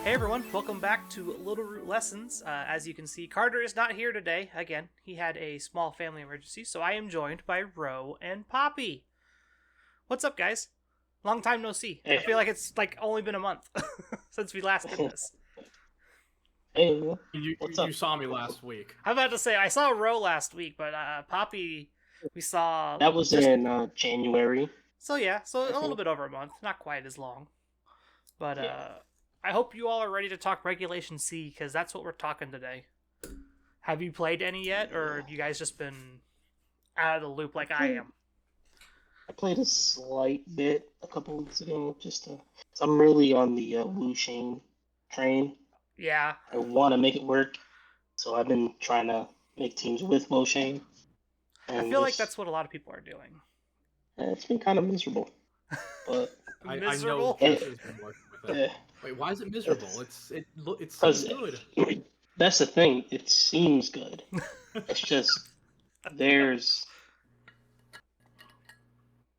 Hey everyone, welcome back to Littleroot Lessons. As you can see, Carter is not here today. Again, he had a small family emergency, so I am joined by Rho and Papi. What's up, guys? Long time no see. I Hey, feel like it's only been a month since we last did this. hey, You, what's you up? saw me last week. I'm about to say I saw Rho last week, but Papi we saw That was just in January, so I a little think. bit over a month, not quite as long. But Yeah. I hope you all are ready to talk Regulation C because that's what we're talking today. Have you played any yet, or have you guys just been out of the loop I like I played, am? I played a slight bit a couple weeks ago, so I'm really on the Wu Shane train. Yeah, I want to make it work, so I've been trying to make teams with Wu Shane, I and feel like just that's what a lot of people are doing. it's been kind of miserable. But I know Miserable. Jess it, has been working with it. Wait, why is it miserable? It seems because good. that's the thing. It seems good. It's just there's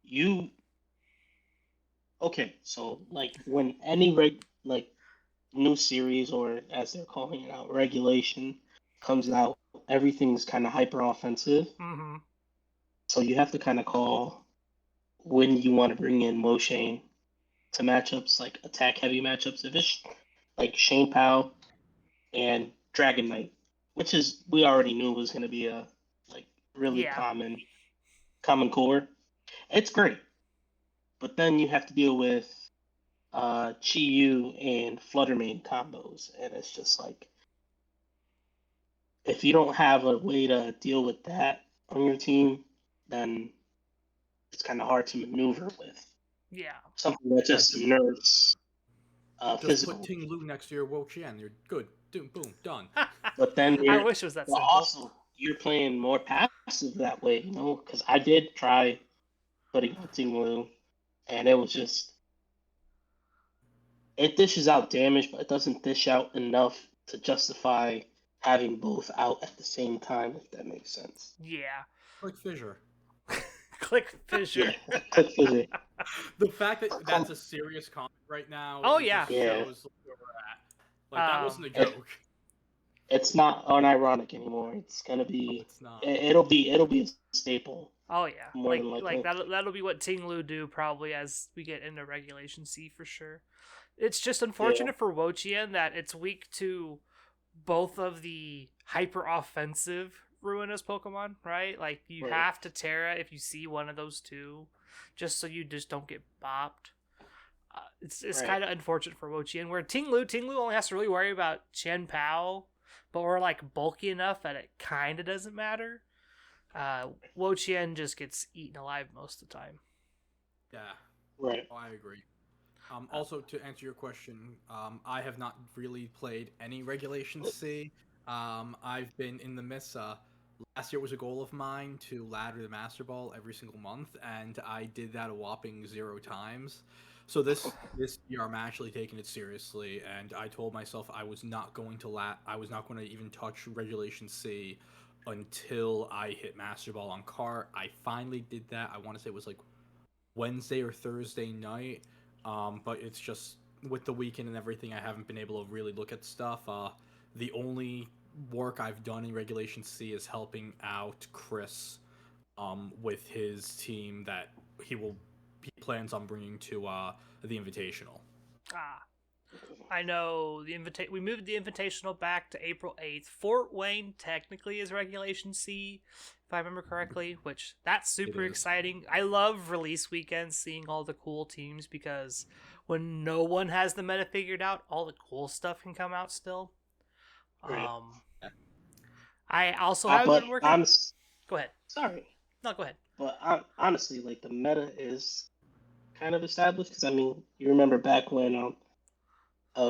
you. Okay, so like when any new series, or as they're calling it out, regulation comes out, everything's kind of hyper offensive. Mm-hmm. So you have to kind of call when you want to bring in Shane to matchups, like attack heavy matchups. If it's like Shane Pao and Dragon Knight, which is we already knew was going to be a like really Yeah, common core. It's great, but then you have to deal with Chi Yu and Fluttermane combos, and it's just like if you don't have a way to deal with that on your team, then it's kind of hard to maneuver with. yeah. Something that Yeah, just nerfs just put physical. Ting Lu next to your Wo Qian. You're good. Boom, done. But then I wish it was that simple. you're playing more passive that way, because I did try putting on Ting and it was just it dishes out damage, but it doesn't dish out enough to justify having both out at the same time, if that makes sense. Yeah. Like Fissure. Click fissure. Yeah, click physics. The fact that that's a serious comment right now, Oh it yeah. just Yeah, shows where we're at. Like that wasn't a it, joke. it's not unironic anymore. It's gonna No, be it's not. it'll be a staple Oh yeah. more than likely. That'll be what Ting Lu do probably as we get into Regulation C for sure. It's just Yeah, unfortunate for Wochien that it's weak to both of the hyper offensive ruinous Pokemon, right? Like you right, have to Terra if you see one of those two, just so you just don't get bopped. It's right. kind of unfortunate for Wochien, where Ting Lu only has to really worry about Chen Pao, but we're like bulky enough that it kind of doesn't matter. Wochien just gets eaten alive most of the time. Yeah, Right. I agree. Uh, Also, to answer your question, I have not really played any Regulation C. I've been in the midst. Last year was a goal of mine to ladder the Master Ball every single month, and I did that a whopping 0 times. So this year, I'm actually taking it seriously, and I told myself I was not going to I was not going to even touch Regulation C until I hit Master Ball on cart. I finally did that. I want to say it was like Wednesday or Thursday night. But it's just with the weekend and everything, I haven't been able to really look at stuff. The only work I've done in Regulation C is helping out Chris with his team that he plans on bringing to the Invitational. ah, I know we moved the Invitational back to April 8th. Fort Wayne technically is Regulation C, if I remember correctly, which that's It super is. exciting. I love release weekends, seeing all the cool teams because when no one has the meta figured out, all the cool stuff can come out still. Right. Um, I also have But been working. I'm Go ahead. sorry, No, go ahead. but honestly, like the meta is kind of established because I mean, you remember back when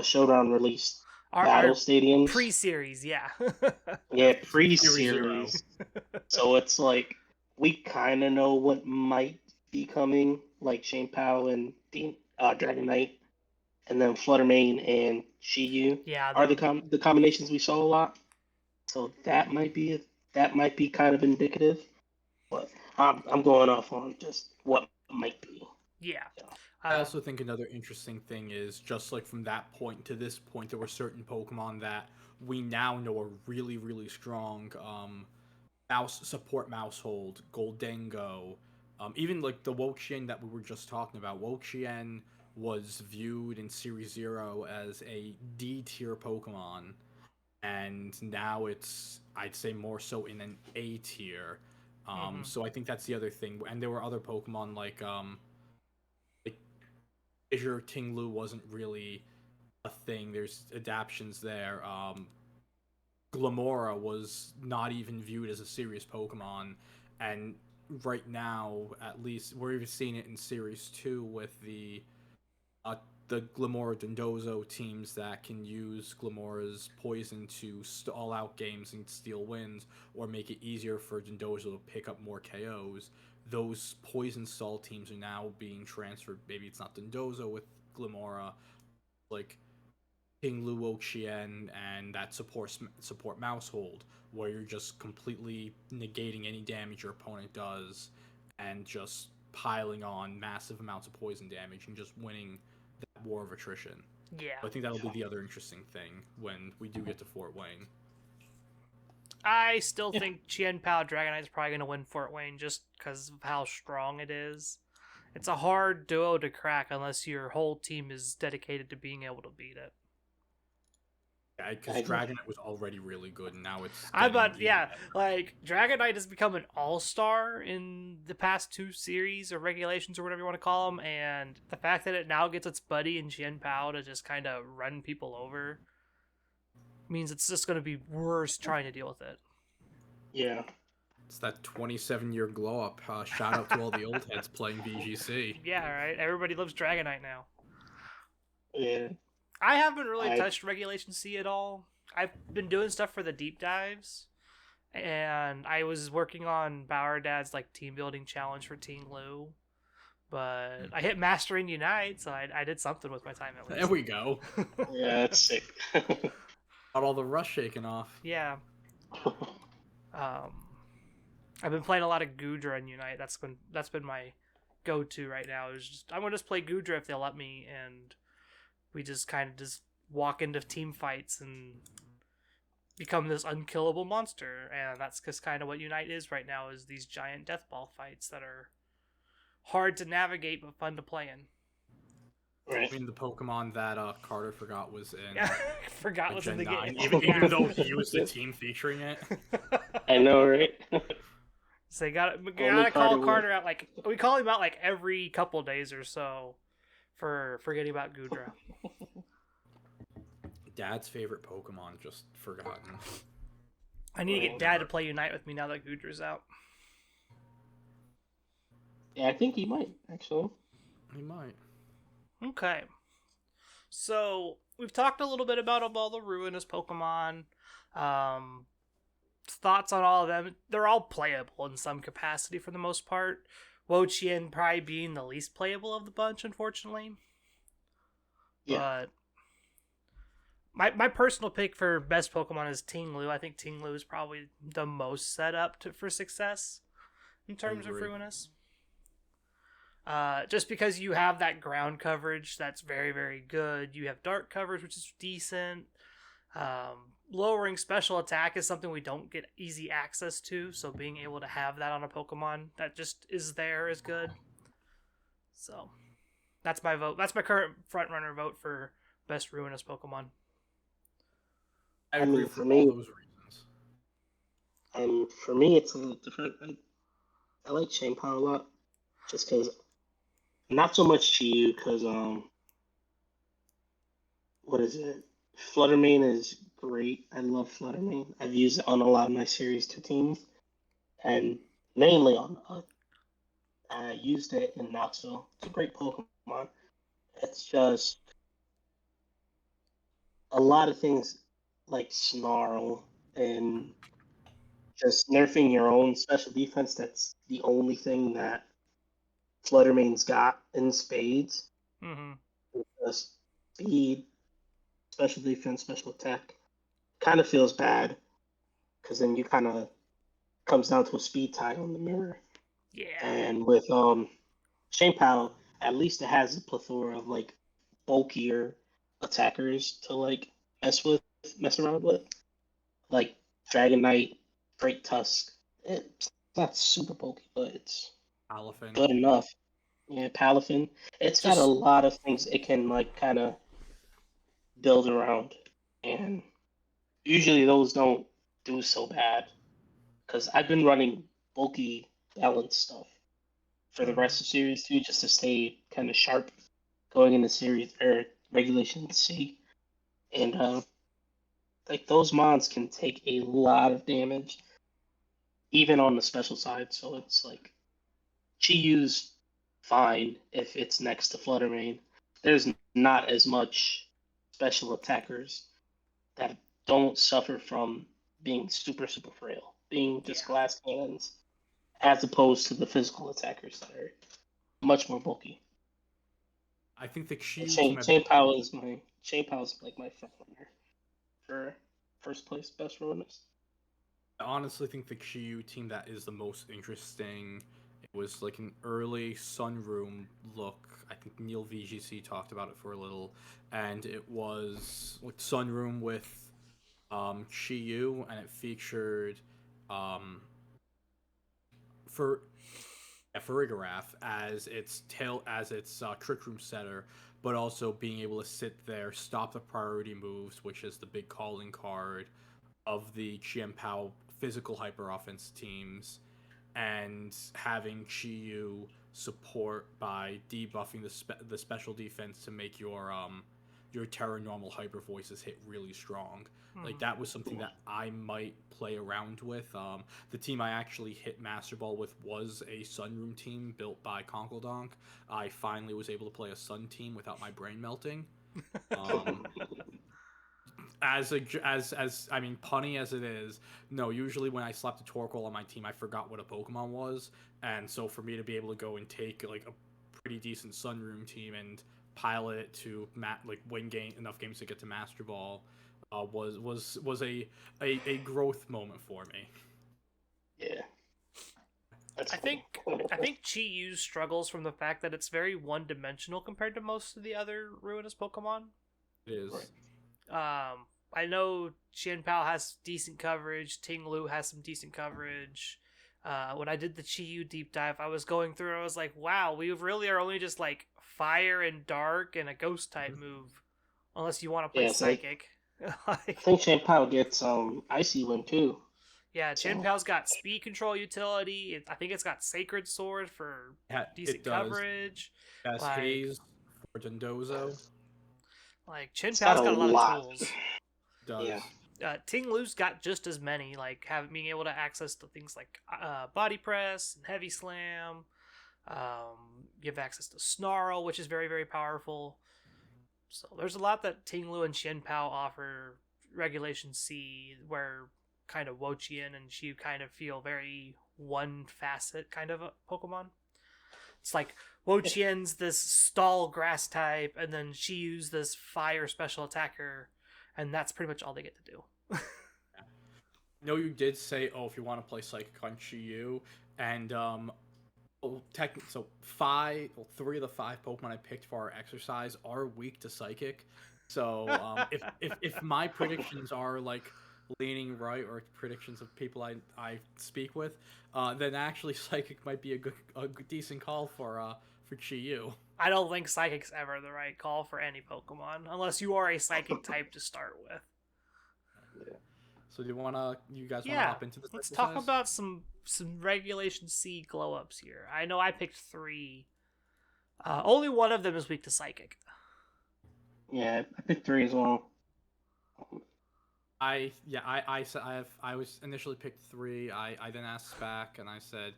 Showdown released battle Our stadiums? pre-series, yeah. Yeah, Series Zero. pre-series. So it's like we kind of know what might be coming, like Shane Pao and Dragon Knight, and then Fluttermane and Shiyu Yeah, are the the combinations we saw a lot. So that might be kind of indicative, but I'm going off on just what might be. yeah. Yeah. I also think another interesting thing is just like from that point to this point, there were certain Pokemon that we now know are really, really strong. Mouse hold, Goldengo, even like the Woxian that we were just talking about. Woxian was viewed in Series Zero as a D tier Pokemon, and now it's, I'd say, more so in an A tier. So I think that's the other thing. And there were other Pokemon like Azure Tinglu wasn't really a thing. There's adaptions there. Glamora was not even viewed as a serious Pokemon, and right now, at least, we're even seeing it in Series 2 with the Glamora Dondozo teams that can use Glamora's poison to stall out games and steal wins, or make it easier for Dondozo to pick up more KOs. Those poison stall teams are now being transferred. Maybe it's not Dondozo with Glamora, like King Lu Oxian and that support mouse hold, where you're just completely negating any damage your opponent does and just piling on massive amounts of poison damage and just winning that war of attrition. Yeah. I think that'll be the other interesting thing when we do get to Fort Wayne. I still think Chien Pao Dragonite is probably going to win Fort Wayne just because of how strong it is. It's a hard duo to crack unless your whole team is dedicated to being able to beat it. Yeah, because Dragonite was already really good, and now it's. Like Dragonite has become an all-star in the past 2 series or regulations or whatever you want to call them, and the fact that it now gets its buddy in Chien Pao to just kind of run people over means it's just going to be worse trying to deal with it. Yeah. It's that 27-year glow up. Shout out to all the old heads playing VGC. Yeah, right. Everybody loves Dragonite now. Yeah. I haven't really touched Regulation C at all. I've been doing stuff for the deep dives, and I was working on Bauer Dad's like team building challenge for Team Lu, but I hit Master and Unite, so I did something with my time at least. There we go. Yeah, that's sick. Got all the rust shaken off. Yeah. I've been playing a lot of Goodra and Unite. That's been my go-to right now. I'm gonna just play Goodra if they'll let me, and we just kind of just walk into team fights and become this unkillable monster. And that's just kind of what Unite is right now, is these giant death ball fights that are hard to navigate but fun to play in. Right. I mean, the Pokemon that Carter forgot was in. Yeah, forgot was in the 9, game. even though he was the team featuring it. I know, right? So you gotta call Carter out, like, we call him out like every couple days or so for forgetting about Goodra. Dad's favorite Pokemon, just forgotten. I need to get Dad to play Unite with me now that Goodra's out. Yeah, I think he might, actually. He might. Okay. So, we've talked a little bit about all the ruinous Pokemon. Thoughts on all of them. They're all playable in some capacity for the most part. Wochien probably being the least playable of the bunch, unfortunately. Yeah. But my personal pick for best Pokemon is Tinglu. I think Tinglu is probably the most set up for success in terms of ruinous. Just because you have that ground coverage that's very, very good. You have dark coverage, which is decent. Lowering special attack is something we don't get easy access to, so being able to have that on a Pokemon that just is there is good. So, that's my vote. That's my current frontrunner vote for best ruinous Pokemon. I agree for all those reasons. For me, it's a little different. I like Chien Pao a lot, just because. Not so much to you, because what is it? Fluttermane is great. I love Fluttermane. I've used it on a lot of my Series 2 teams, and mainly on I used it in Knoxville. It's a great Pokemon. It's just a lot of things like Snarl and just nerfing your own special defense. That's the only thing that Fluttermane's got in spades. Mm-hmm. Just speed, special defense, special attack. Kind of feels bad because then you kind of comes down to a speed tie on the mirror. Yeah. And with Chien Pao, at least it has a plethora of like bulkier attackers to like mess around with, like Dragon Knight, Great Tusk. It's not super bulky, but it's Elephant. good enough. Yeah, Palafin. It's got a Just lot of things it can like kind of build around, and usually those don't do so bad because I've been running bulky balanced stuff for the rest of series 2 just to stay kind of sharp going into series or regulation C. And like those mons can take a lot of damage even on the special side. So it's like Chiyu's fine if it's next to Fluttermane. There's not as much special attackers that don't suffer from being super frail, being just yeah. glass cannons, as opposed to the physical attackers that are much more bulky. I think the Qiu team. Chain Power is like my front runner for first place best runners. I honestly think the Qiu team that is the most interesting. It was like an early Sunroom look. I think Neil VGC talked about it for a little, and it was like Sunroom with Qiu, and it featured um, for Farigarath as its Trick Room setter, but also being able to sit there, stop the priority moves, which is the big calling card of the Chien Pao physical hyper offense teams, and having Chiyu support by debuffing the special defense to make your Terra normal hyper voices hit really strong. Like that was something that I might play around with. The team I actually hit Master Ball with was a Sunroom team built by Conkeldonk. I finally was able to play a Sun team without my brain melting. Um, as I mean, punny as it is, no. Usually, when I slapped a Torkoal on my team, I forgot what a Pokemon was, and so for me to be able to go and take like a pretty decent Sunroom team and pilot it to win enough games to get to Master Ball, was a growth moment for me. Yeah, that's I funny. think I think Chi-Yu struggles from the fact that it's very one-dimensional compared to most of the other Ruinous Pokemon. It is. Right. I know Xian Pao has decent coverage. Ting Lu has some decent coverage. When I did the Chi-Yu deep dive, I was going through. I was like, "Wow, we really are only just like fire and dark and a ghost type move, unless you want to play Yeah, so psychic." I Like, think Chain Power gets Icy Wind too. yeah, Qian So Pao's got speed control utility. I think it's got Sacred Sword for Yeah, it decent does. coverage. It has Like, Haze for Dondozo. like Qian it's got Pao's a got a lot of lot. tools. It does. Yeah. Ting Lu's got just as many, like being able to access to things like body press and heavy slam. You have access to snarl, which is very very powerful. So there's a lot that Ting Lu and Xian Pao offer Regulation C, where kind of Wo-Chien and Xiu kind of feel very one facet kind of a Pokemon. It's like Wo-Chien's this stall grass type, and then Xiu's this fire special attacker, and that's pretty much all they get to do. No, you did say, oh, if you want to play Psychic on Chi-Yu, and three of the five Pokemon I picked for our exercise are weak to Psychic. So if my predictions are like leaning right, or predictions of people I speak with, then actually Psychic might be a decent call for Chi-Yu. I don't think Psychic's ever the right call for any Pokemon, unless you are a Psychic type to start with. Yeah. So you guys wanna Yeah, hop into this let's exercise? talk about some Regulation C glow ups here. I know I picked 3. Only one of them is weak to Psychic. Yeah, I picked 3 as well. I was initially picked 3. I then asked back and I said,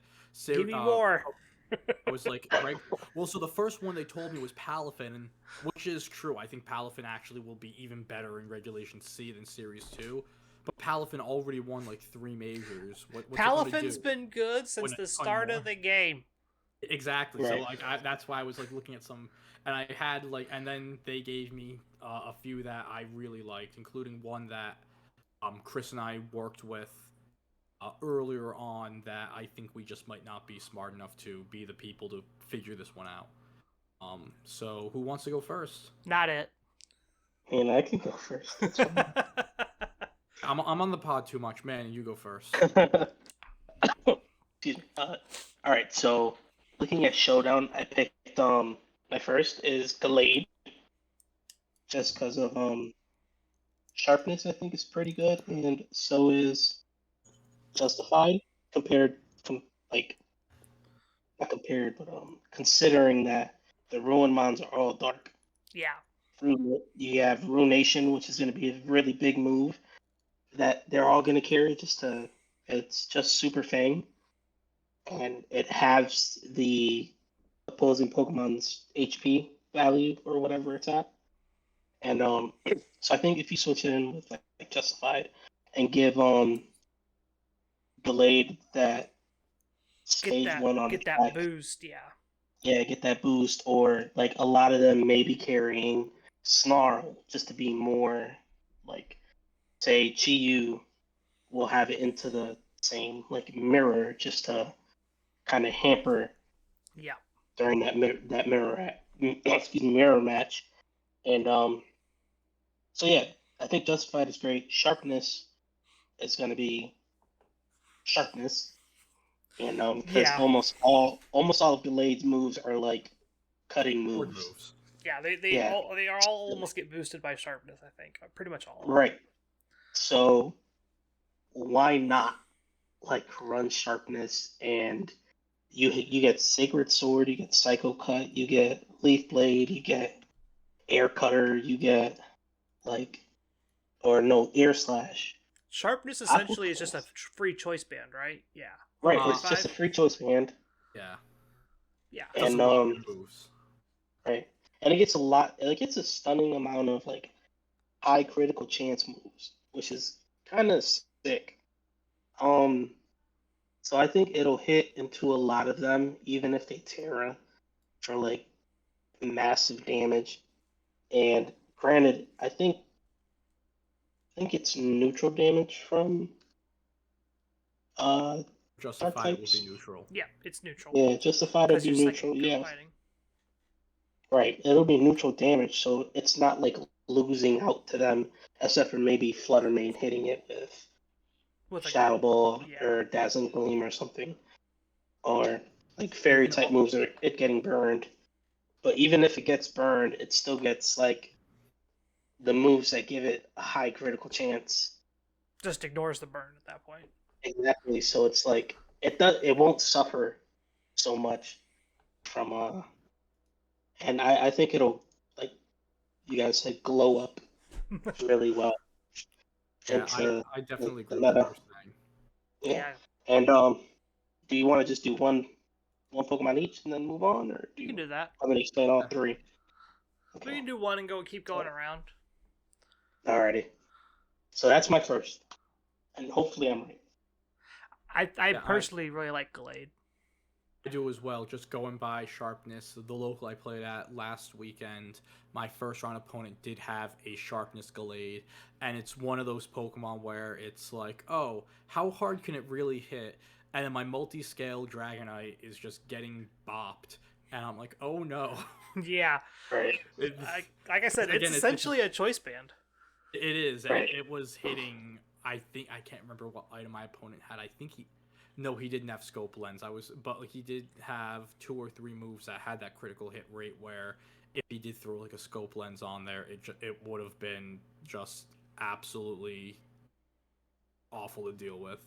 Give me more. I was like, right. Well, so the first one they told me was Palafin, and which is true. I think Palafin actually will be even better in Regulation C than Series 2. But Palafin already won like 3 majors. What's Palafin's been good since Win a the ton start more. of the game. Exactly. Right. So like that's why I was like looking at some, and I had and then they gave me a few that I really liked, including one that Chris and I worked with earlier on that I think we just might not be smart enough to be the people to figure this one out. So who wants to go first? Not it. And I can go first. That's fine. I'm on the pod too much, man. You go first. Excuse me. All right. So looking at Showdown, I picked my first is Gallade, just because of sharpness. I think is pretty good, and so is Justified compared like not compared, but considering that the Ruin Mons are all dark. Yeah. You have Ruination, which is going to be a really big move that they're all going to carry. It's just Super Fang, and it halves the opposing Pokemon's HP value or whatever it's at. And so I think if you switch it in with like Justified and give Delayed that stage one on get attack, that boost, yeah. Yeah, get that boost, or like a lot of them may be carrying Snarl just to be more like, say, Chi-Yu will have it into the same like mirror just to kind of hamper Yeah. during that mirror match, and so yeah, I think Justified is great. Sharpness is going to be sharpness, and because Yeah. almost all of Galade's moves are like cutting Sword moves. moves. Yeah, they Yeah. all almost get boosted by sharpness, I think. Pretty much all of them. Right. So why not like run sharpness, and you get Sacred Sword, you get Psycho Cut, you get Leaf Blade, you get Air Cutter, you get like Air Slash. Sharpness essentially is just a free choice band, right? Yeah. Right, Uh, it's just a free choice band. Yeah. Yeah. Doesn't And block your moves. right. And it gets a stunning amount of like high critical chance moves, which is kind of sick. So I think it'll hit into a lot of them, even if they Terra for like massive damage. And granted, I think it's neutral damage from dark Justified will be types. neutral. Yeah, it's neutral. Yeah, Justified will Because be you're neutral. psychic Yeah, fighting. right. It'll be neutral damage, so it's not like losing out to them, except for maybe Fluttermane hitting it with With Shadow Ball yeah. or Dazzling Gleam or something, or like Fairy type moves or it getting burned. But even if it gets burned, it still gets like the moves that give it a high critical chance. Just ignores the burn at that point. Exactly. So it's like it won't suffer so much from and I think it'll, like you guys said, glow up really well. Yeah, into I definitely the agree with what meta. you're saying. Yeah. And do you want to just do one Pokemon each and then move on, or do You can you do that. want me to explain all three? We can do one and keep going around. Alrighty. So that's my first, and hopefully I'm right. I personally really like Gallade. I do as well, just going by sharpness. The local I played at last weekend, my first round opponent did have a sharpness Gallade, and it's one of those Pokemon where it's like, oh, how hard can it really hit? And then my multi-scale Dragonite is just getting bopped, and I'm like, oh no. Yeah. Right. Like I said, it's essentially a choice band. It is. Right. It was hitting, I can't remember what item my opponent had. I think he didn't have scope lens. But he did have 2 or 3 moves that had that critical hit rate where if he did throw like a scope lens on there, it would have been just absolutely awful to deal with.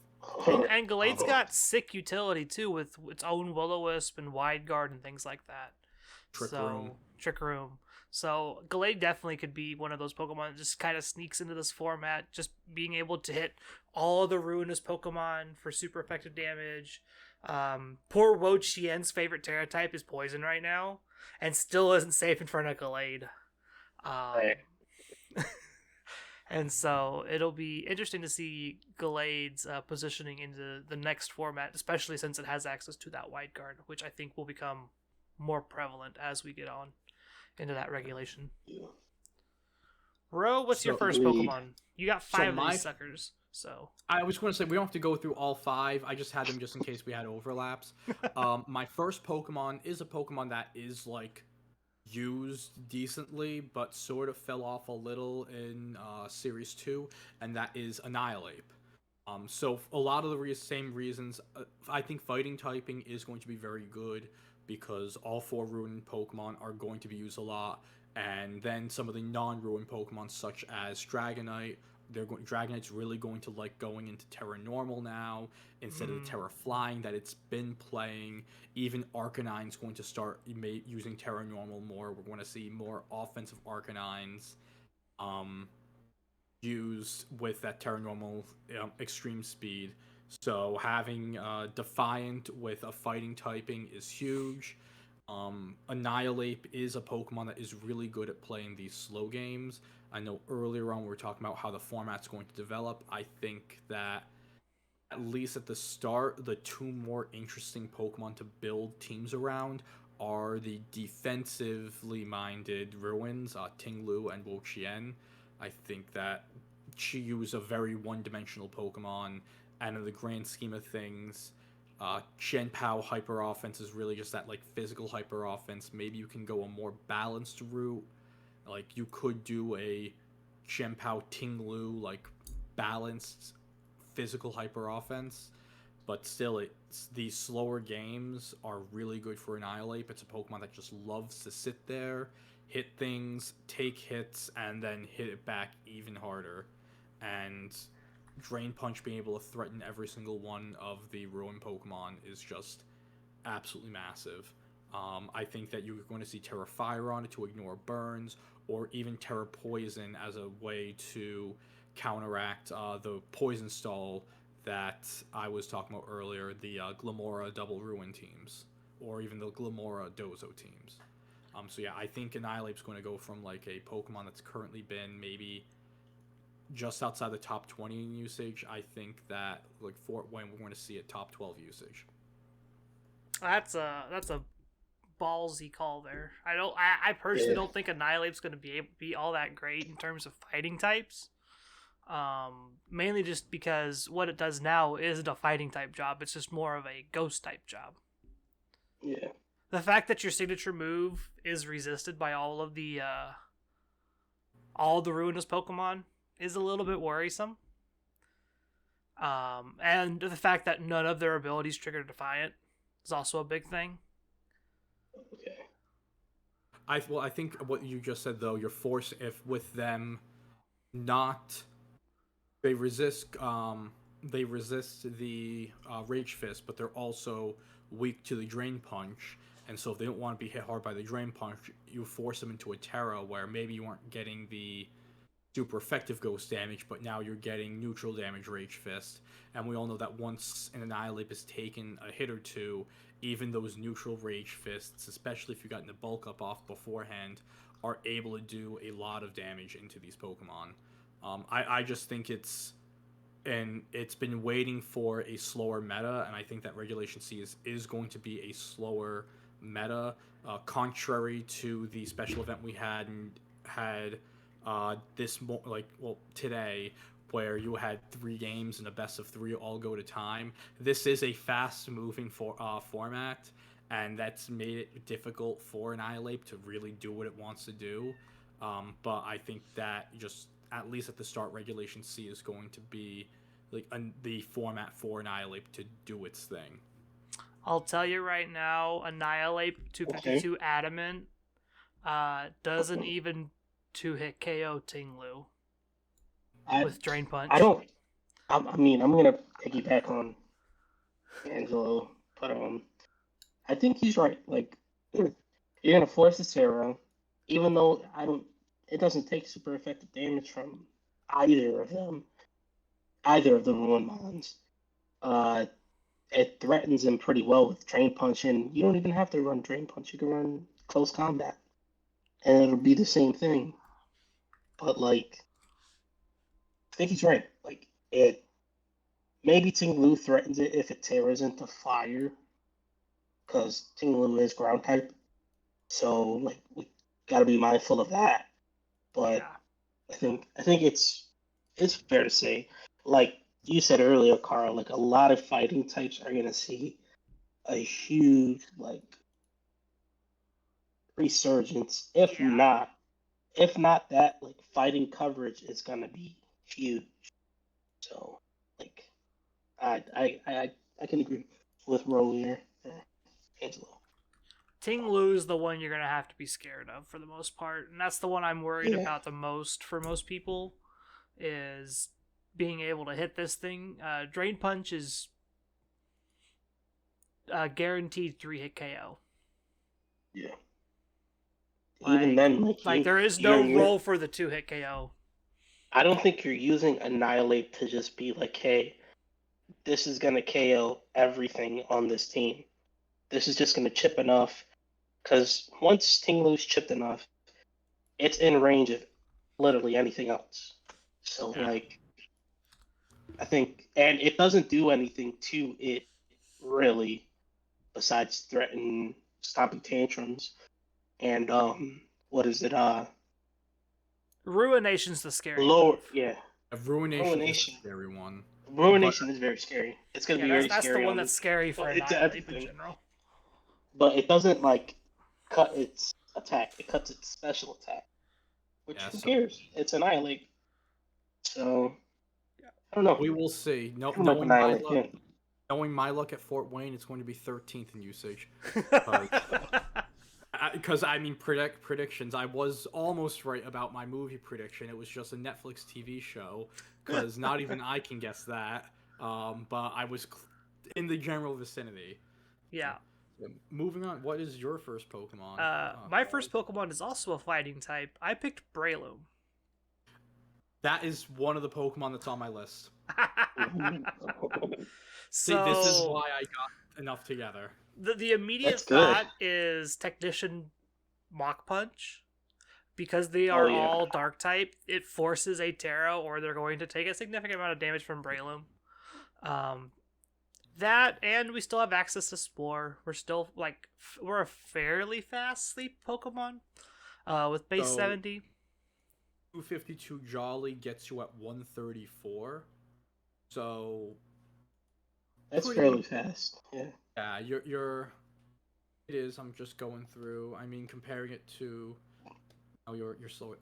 And Gallade's got sick utility too, with its own Will-O-Wisp and Wide Guard and things like that. Trick Room. So Gallade definitely could be one of those Pokemon that just kind of sneaks into this format, just being able to hit all the ruinous Pokemon for super effective damage. Poor Wo Chien's favorite Terra type is Poison right now, and still isn't safe in front of Gallade. Right. And so it'll be interesting to see Gallade's positioning into the next format, especially since it has access to that Wide Guard, which I think will become more prevalent as we get on into that regulation. Yeah. Rho, what's your first Pokemon? You got 5 of these suckers, so... I was going to say, we don't have to go through all 5. I just had them just in case we had overlaps. My first Pokemon is a Pokemon that is, like, used decently, but sort of fell off a little in Series 2, and that is Annihilate. So a lot of the same reasons, I think fighting typing is going to be very good because all 4 ruined Pokemon are going to be used a lot, and then some of the non-ruined Pokemon such as Dragonite, Dragonite's really going to like going into Terra Normal now instead of the Terra Flying that it's been playing. Even Arcanine's going to start using Terra Normal more. We're going to see more offensive Arcanines. Used with that Terra Normal extreme speed. So having Defiant with a fighting typing is huge. Annihilate is a Pokemon that is really good at playing these slow games. I know earlier on we were talking about how the format's going to develop. I think that at least at the start, the 2 more interesting Pokemon to build teams around are the defensively minded Ruins, Tinglu and Wuxian. I think that Chiyu is a very one-dimensional Pokemon, and in the grand scheme of things, Shenpao hyper offense is really just that like physical hyper offense. Maybe you can go a more balanced route. Like you could do a Shenpao Tinglu like balanced physical hyper offense, but still, it's these slower games are really good for Annihilate. It's a Pokemon that just loves to sit there, hit things, take hits, and then hit it back even harder. And Drain Punch being able to threaten every single one of the Ruin Pokemon is just absolutely massive. I think that you're going to see Terra Fire on it to ignore burns, or even Terra Poison as a way to counteract the Poison Stall that I was talking about earlier, the Glamora Double Ruin teams, or even the Glamora Dozo teams. So yeah, I think Annihilate's going to go from like a Pokemon that's currently been maybe just outside the top 20 in usage. I think that like for when we're going to see a top 12 usage. That's a ballsy call there. I personally don't think Annihilate's going to be all that great in terms of fighting types. Mainly just because what it does now isn't a fighting type job. It's just more of a ghost type job. Yeah. The fact that your signature move is resisted by all the ruinous Pokemon is a little bit worrisome. And the fact that none of their abilities trigger Defiant is also a big thing. Okay. I think what you just said though, you're forced if with them not they resist the Rage Fist, but they're also weak to the Drain Punch. And so if they don't want to be hit hard by the Drain Punch, you force them into a Terra where maybe you aren't getting the super effective ghost damage, but now you're getting neutral damage Rage Fist. And we all know that once an Annihilate has taken a hit or two, even those neutral Rage Fists, especially if you've gotten the bulk up off beforehand, are able to do a lot of damage into these Pokemon. I just think it's been waiting for a slower meta, and I think that Regulation C is going to be a slower meta, contrary to the special event we had today, where you had 3 games and a best of 3 all go to time. This is a fast-moving format, and that's made it difficult for Annihilate to really do what it wants to do. But I think that just at least at the start, Regulation C is going to be like the format for Annihilate to do its thing. I'll tell you right now, Annihilate 252 Adamant doesn't even 2-hit KO Tinglu with Drain Punch. I mean, I'm gonna piggyback on Angelo, but I think he's right. Like, you're gonna force the Terra, even though it doesn't take super effective damage from either of the Ruin Mons. It threatens him pretty well with Drain Punch, and you don't even have to run Drain Punch. You can run Close Combat, and it'll be the same thing. But like, I think he's right. Like, maybe Tinglu threatens it if it tears into fire, because Tinglu is ground type. So like, we gotta be mindful of that. But yeah. I think it's fair to say, like you said earlier, Carl, like a lot of fighting types are gonna see a huge like resurgence. If Yeah. not that, like fighting coverage is gonna be huge. So, like, I can agree with Ro here, Angelo. Ting Lu's the one you're gonna have to be scared of for the most part, and that's the one I'm worried Yeah. about the most for most people, is being able to hit this thing. Drain Punch is guaranteed 3-hit KO. Yeah. Like, Even then, like there is no you're role for the 2-hit KO. I don't think you're using Annihilate to just be like, hey, this is gonna KO everything on this team. This is just gonna chip enough, because once Tinglu's chipped enough, it's in range of literally anything else. So Yeah. like, I think, and it doesn't do anything to it really, besides threaten stopping tantrums and what is it Ruination's the scary lower, move. yeah, Ruination is Ruination. a scary one. Ruination is very scary. It's gonna Yeah, be very that's the scary one on, that's scary for but it's Annihilate in everything. general. But it doesn't like cut its attack. It cuts its special attack. Which Yeah, who so cares? It's Annihilate. So Yeah. I don't know. we will see. No, Pretty much Annihilate. Yeah. knowing my luck at Fort Wayne, it's going to be 13th in usage. Because I mean, predictions. I was almost right about my movie prediction. It was just a Netflix TV show, because not even I can guess that. But I was in the general vicinity. Yeah. So, moving on. What is your first Pokemon? My first Pokemon is also a fighting type. I picked Breloom. That is one of the Pokemon that's on my list. So See, this is why I got enough together. The immediate That's good. thought is Technician Mach Punch. Because they are all dark type, it forces a Tera, or they're going to take a significant amount of damage from Breloom. That, and we still have access to Spore. We're still we're a fairly fast sleep Pokemon. With base 70. 252 Jolly gets you at 134. So That's fairly fast. Yeah. Yeah, you're. It is. I'm just going through. I mean, comparing it to. Oh, you're slow.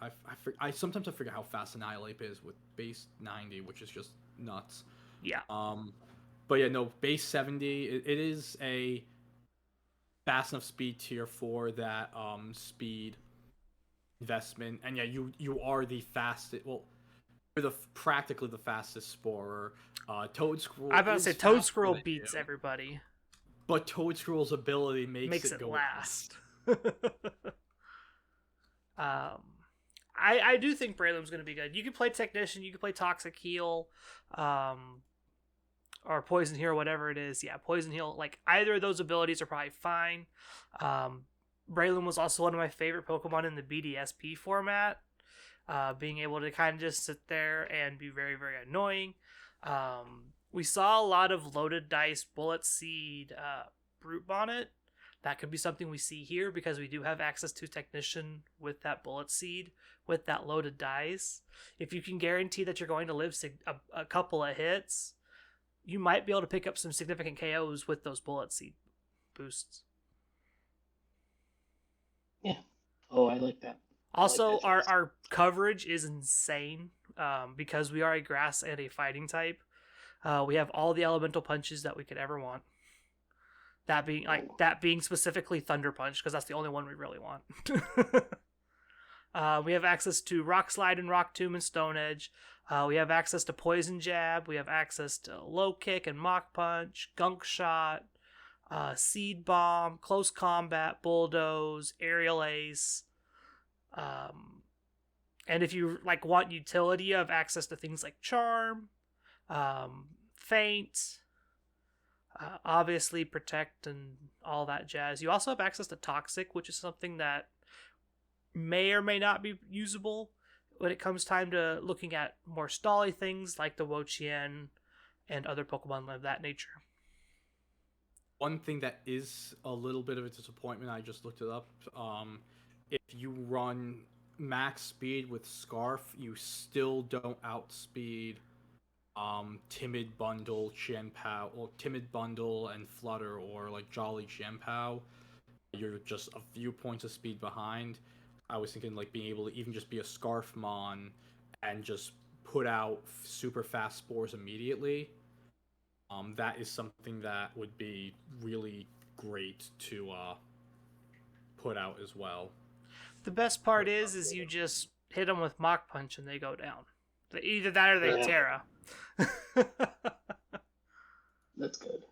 I sometimes I forget how fast Annihilate is with base 90, which is just nuts. Yeah. But yeah, no, base 70. It is a fast enough speed tier for that speed investment, and yeah, you are the fastest. Well, you're practically the fastest Sporer. Toadscruel. I'm about to say Toadscruel beats everybody. But Toadscruel's ability makes it go last. I do think Breloom's going to be good. You can play Technician, you can play Toxic Heal, or Poison Heal, whatever it is. Yeah, Poison Heal. Like, either of those abilities are probably fine. Breloom was also one of my favorite Pokemon in the BDSP format. Being able to kind of just sit there and be very, very annoying. We saw a lot of Loaded Dice, Bullet Seed, Brute Bonnet. That could be something we see here, because we do have access to Technician with that Bullet Seed, with that Loaded Dice. If you can guarantee that you're going to live a couple of hits, you might be able to pick up some significant KOs with those Bullet Seed boosts. Yeah. Oh, I like that. Also, our coverage is insane, because we are a grass and a fighting type. We have all the elemental punches that we could ever want. That being specifically Thunder Punch, because that's the only one we really want. We have access to Rock Slide and Rock Tomb and Stone Edge. We have access to Poison Jab. We have access to Low Kick and Mach Punch, Gunk Shot, Seed Bomb, Close Combat, Bulldoze, Aerial Ace. And if you want utility, you have access to things like Charm, Feint, obviously Protect and all that jazz. You also have access to Toxic, which is something that may or may not be usable when it comes time to looking at more stally things like the Wo-Chien and other Pokemon of that nature. One thing that is a little bit of a disappointment, I just looked it up. If you run max speed with Scarf, you still don't outspeed Timid Bundle, Chien-Pao, or Timid Bundle and Flutter, or like Jolly Chien-Pao. you're just a few points of speed behind. I was thinking like being able to even just be a Scarfmon and just put out super fast spores immediately. That is something that would be really great to put out as well. The best part is you just hit them with Mach Punch and they go down. Either that or they Yeah. Terra. That's good.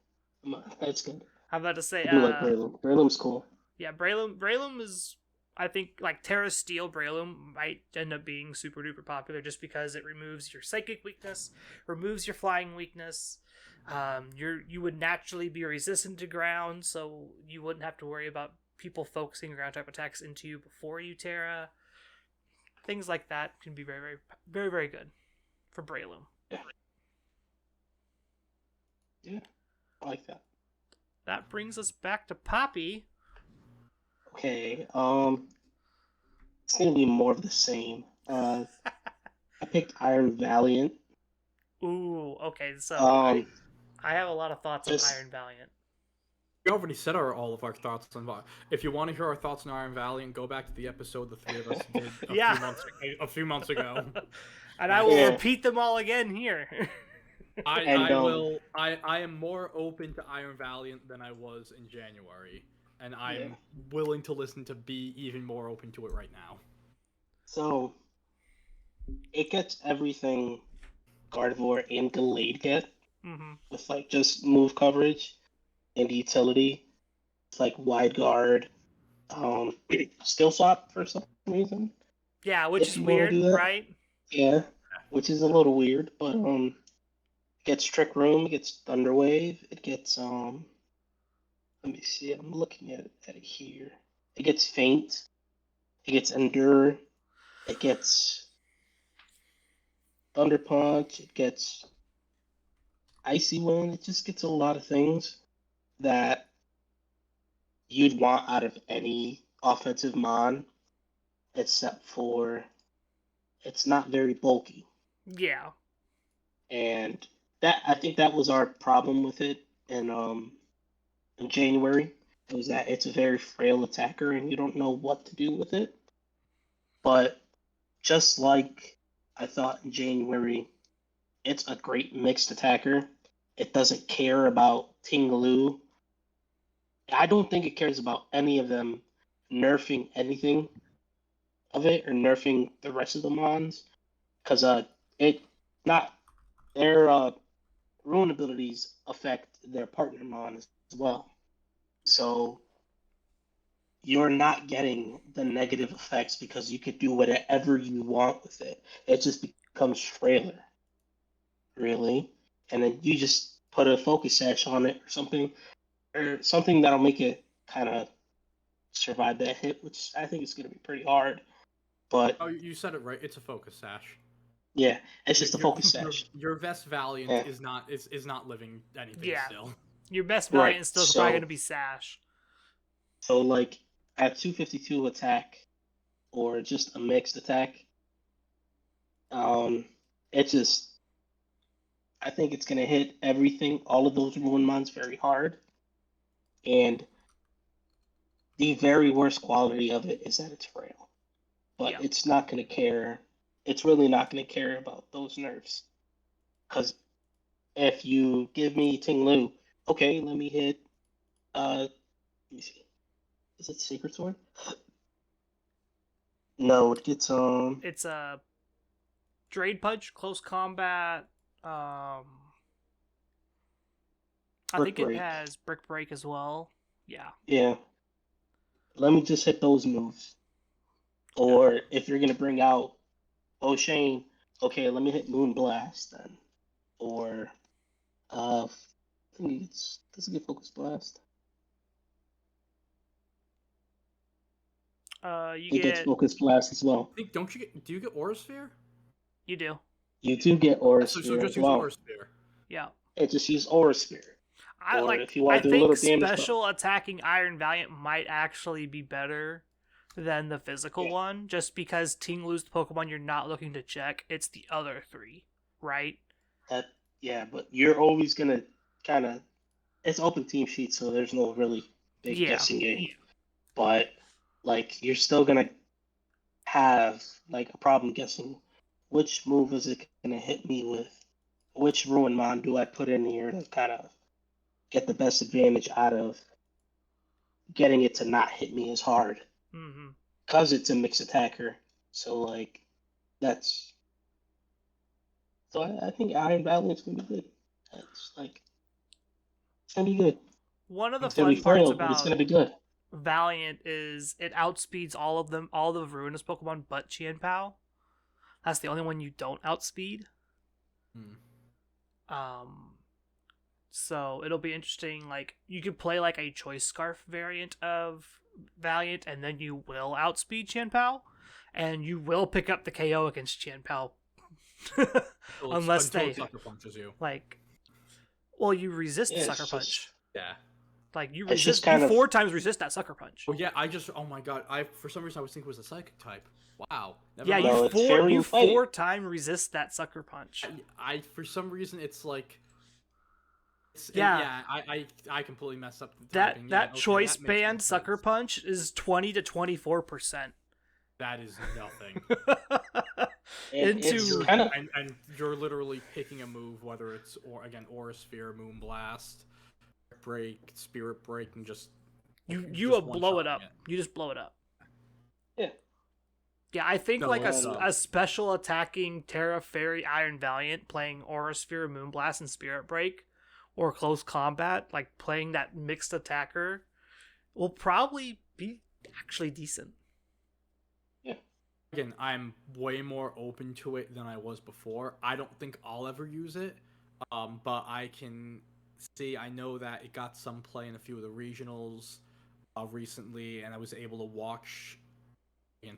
That's good. I'm about to say, I do like Breloom. Breloom's cool. yeah, Breloom is, I think, like Terra Steel Breloom might end up being super duper popular just because it removes your psychic weakness, removes your flying weakness. You would naturally be resistant to ground, so you wouldn't have to worry about people focusing ground type attacks into you before you Terra. Things like that can be very, very, very, very good for Breloom. Yeah, I like that. That brings us back to Papi. Okay, it's gonna be more of the same. I picked Iron Valiant. Ooh, okay, so Um, I have a lot of thoughts on just- Iron Valiant. We already said all of our thoughts on Valiant. If you want to hear our thoughts on Iron Valiant, go back to the episode the three of us did Yeah. a few months ago. And I will Yeah. repeat them all again here. I am more open to Iron Valiant than I was in January, and I'm willing to listen to be even more open to it right now. So, it gets everything Gardevoir and Gallade get, Mm-hmm. with like just move coverage and utility. It's like wide guard, skill swap for some reason. Yeah, which If is you wanna weird, do that. right? Yeah, which is a little weird, but it gets Trick Room, it gets Thunder Wave, it gets let me see, I'm looking at it here. It gets Faint, it gets Endure, it gets Thunder Punch, it gets Icy Wind, it just gets a lot of things that you'd want out of any offensive mon, except for it's not very bulky. Yeah. And that I think that was our problem with it in January. It was that it's a very frail attacker and you don't know what to do with it. But just like I thought in January, it's a great mixed attacker. It doesn't care about Ting-Lu. I don't think it cares about any of them nerfing anything of it or nerfing the rest of the mons, because it not their ruin abilities affect their partner mon as well. So you're not getting the negative effects because you could do whatever you want with it. It just becomes frailer, really. And then you just put a focus sash on it or something that'll make it kind of survive that hit, which I think is going to be pretty hard. But Oh, you said it right. It's a focus sash. yeah, it's just a focus sash. Your best Valiant is not living anything Yeah. still. Your best Right, variant is still so- probably going to be Sash. So like at 252 attack or just a mixed attack, it just I think it's gonna hit everything, all of those ruin mons very hard. And the very worst quality of it is that it's frail. But Yeah. it's not gonna care. It's really not gonna care about those nerfs. Because if you give me Ting-Lu, okay, let me hit let me see. Is it Sacred Sword? No, it gets It's a Drain Punch, Close Combat. I Brick think Break. it has Brick Break as well. Yeah. Yeah. Let me just hit those moves. Or if you're gonna bring out O'Shane, okay, let me hit Moon Blast then. Or I think does it get Focus Blast? You It gets get Focus Blast as well. I think do you get Aura Sphere? you do. You do get Aura So Sphere just as use well. Aura Sphere. Yeah. It just use Aura Sphere. I Or like. if you want I to do a little think damage, special attacking Iron Valiant might actually be better than the physical one, just because Ting-Lu's the Pokemon you're not looking to check. It's the other three, right? yeah, but you're always gonna kind of it's open team sheet, so there's no really big Yeah. guessing game. but like you're still gonna have like a problem guessing which move is it gonna hit me with, which ruin mon do I put in here to kind of get the best advantage out of getting it to not hit me as hard Mm-hmm. because it's a mixed attacker. So like that's so I think Iron Valiant's gonna be good. It's like it's gonna be good. One of the It's gonna be fun parts frail, but it's about gonna be good. Valiant is it outspeeds all of them, all the ruinous Pokemon but Qianpao. That's the only one you don't outspeed. Um, so it'll be interesting. Like you could play like a Choice Scarf variant of Valiant, and then you will outspeed Qianpao, and you will pick up the KO against Qianpao, unless until they it sucker punches you. like. Well, you resist Yeah, sucker it's punch. just Yeah. Like you it's just resist, kind you of 4 times resist that sucker punch. Oh yeah, oh my god, for some reason I was thinking it was a psychic type. Wow. Never Yeah, mind. No, you it's fairy you and fighting. 4 time resist that sucker punch. I for some reason it's like Yeah. I completely messed up the That typing. that Okay, choice that makes more band sucker sense. punch is 20 to 24%. That is nothing. it's Into kind of and you're literally picking a move, whether it's Aura Sphere, Moonblast, Break, Spirit Break, and just you just blow it one-shotting up. You just blow it up. yeah. Yeah, I think No, like it's, a special attacking Terra Fairy Iron Valiant playing Aura Sphere, Moonblast, and Spirit Break, or close combat, like playing that mixed attacker, will probably be actually decent. Again, I'm way more open to it than I was before. I don't think I'll ever use it, but I can see. I know that it got some play in a few of the regionals recently, and I was able to watch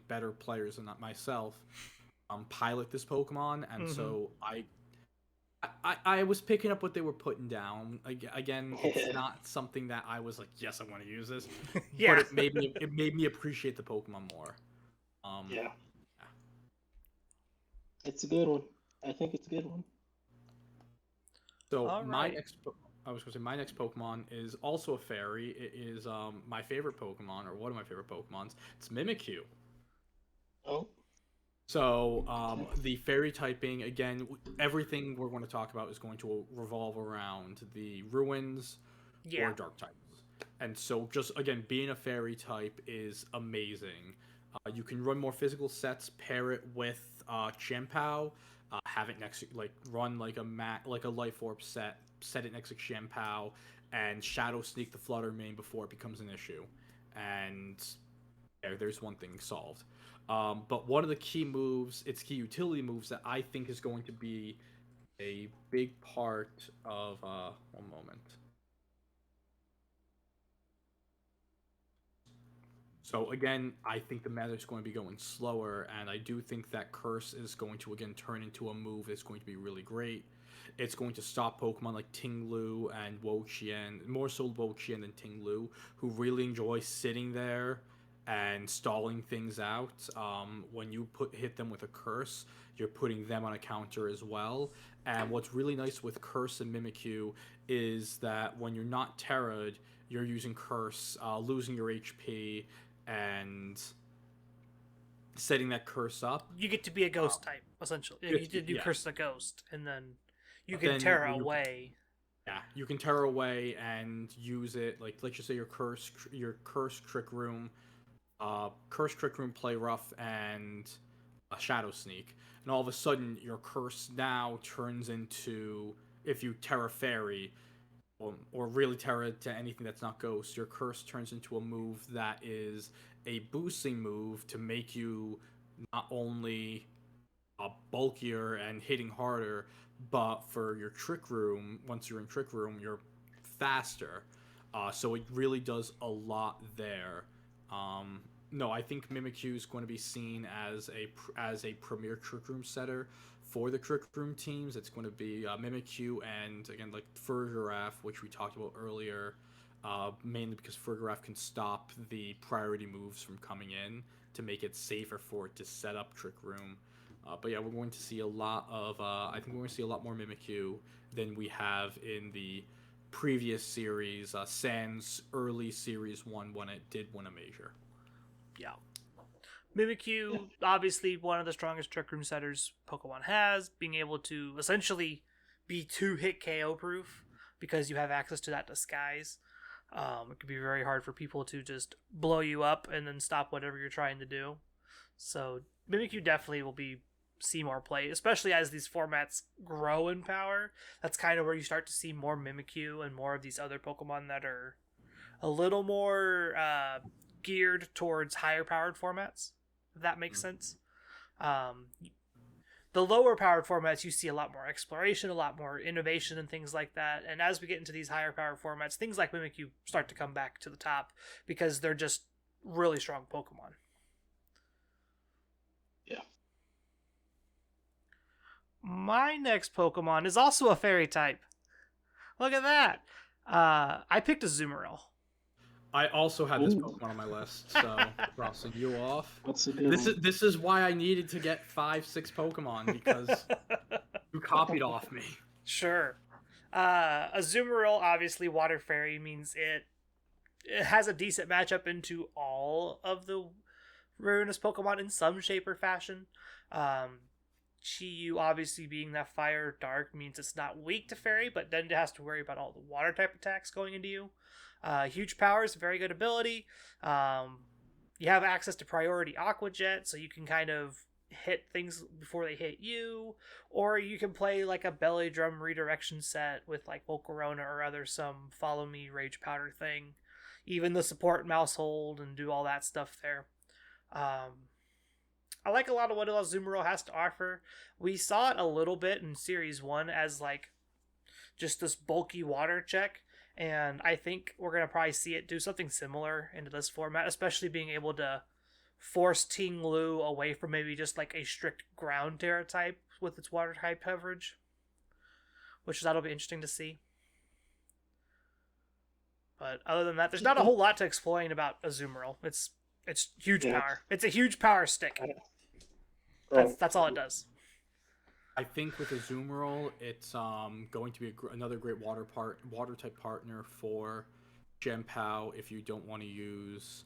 better players than not myself pilot this Pokemon, and so I was picking up what they were putting down. Again, it's not something that I was like, yes, I want to use this, Yeah. but it made me appreciate the Pokemon more. Yeah. It's a good one. I think it's a good one. So All right. I was going to say my next Pokemon is also a fairy. It is my favorite Pokemon, or one of my favorite Pokemons. It's Mimikyu. Oh. So the fairy typing, again, everything we're going to talk about is going to revolve around the ruins or dark types. And so just, again, being a fairy type is amazing. You can run more physical sets, pair it with Qianpao, have it next, like run like a Life Orb set it next to Qianpao, and Shadow Sneak the Flutter Mane before it becomes an issue. And there's one thing solved. But one of the key moves, its key utility moves that I think is going to be a big part of one moment. So again, I think the meta is going to be going slower, and I do think that Curse is going to again turn into a move that's going to be really great. It's going to stop Pokemon like Tinglu and Wo-Chien, more so Wo-Chien than Tinglu, who really enjoy sitting there and stalling things out. When you hit them with a Curse, you're putting them on a counter as well. And what's really nice with Curse and Mimikyu is that when you're not Terra'd, you're using Curse, losing your HP, and setting that Curse up. You get to be a ghost type, essentially. You get to do Curse the Ghost, and then you can Terra away. Yeah, you can Terra away and use it. Like, let's just say your Curse Trick Room, Play Rough, and a Shadow Sneak. And all of a sudden, your Curse now turns into, if you Terra Fairy, or really Terra to anything that's not Ghost, your Curse turns into a move that is a boosting move to make you not only bulkier and hitting harder, but for your Trick Room, once you're in Trick Room, you're faster. So it really does a lot there. No, I think Mimikyu is going to be seen as a premier Trick Room setter for the Trick Room teams. It's going to be Mimikyu and, again, like Fergiraf, which we talked about earlier, mainly because Fergiraf can stop the priority moves from coming in to make it safer for it to set up Trick Room. But yeah, we're going to see a lot of. I think we're going to see a lot more Mimikyu than we have in the previous series, sans early Series 1 when it did win a major. Yeah. Mimikyu, obviously one of the strongest Trick Room setters Pokemon has, being able to essentially be 2-hit KO proof because you have access to that disguise. It could be very hard for people to just blow you up and then stop whatever you're trying to do. So Mimikyu definitely will see more play, especially as these formats grow in power. That's kind of where you start to see more Mimikyu and more of these other Pokemon that are a little more geared towards higher powered formats, if that makes sense. The lower powered formats, you see a lot more exploration, a lot more innovation and things like that. And as we get into these higher powered formats, things like Mimikyu start to come back to the top because they're just really strong Pokemon. Yeah. My next Pokemon is also a fairy type. Look at that. I picked a Azumarill. I also had this Pokemon on my list, so crossing you off. That's a good one. This is why I needed to get 5-6 Pokemon, because you copied off me. Sure. Azumarill, obviously, Water Fairy means it has a decent matchup into all of the Ruinous Pokemon in some shape or fashion. Chi-Yu, obviously, being that Fire Dark means it's not weak to Fairy, but then it has to worry about all the Water type attacks going into you. Huge powers, very good ability. You have access to priority Aqua Jet, so you can kind of hit things before they hit you, or you can play like a Belly Drum redirection set with like Volcarona or other some Follow Me Rage Powder thing. Even the support Mouse Hold and do all that stuff there. I like a lot of what Azumarill has to offer. We saw it a little bit in Series 1 as like just this bulky water check. And I think we're going to probably see it do something similar into this format, especially being able to force Ting Lu away from maybe just like a strict ground Terra type with its water type coverage, which that'll be interesting to see. But other than that, there's not a whole lot to explain about Azumarill. It's huge power. It's a huge power stick. That's all it does. I think with Azumarill, it's going to be another great water type partner for Gen-Pao if you don't want to use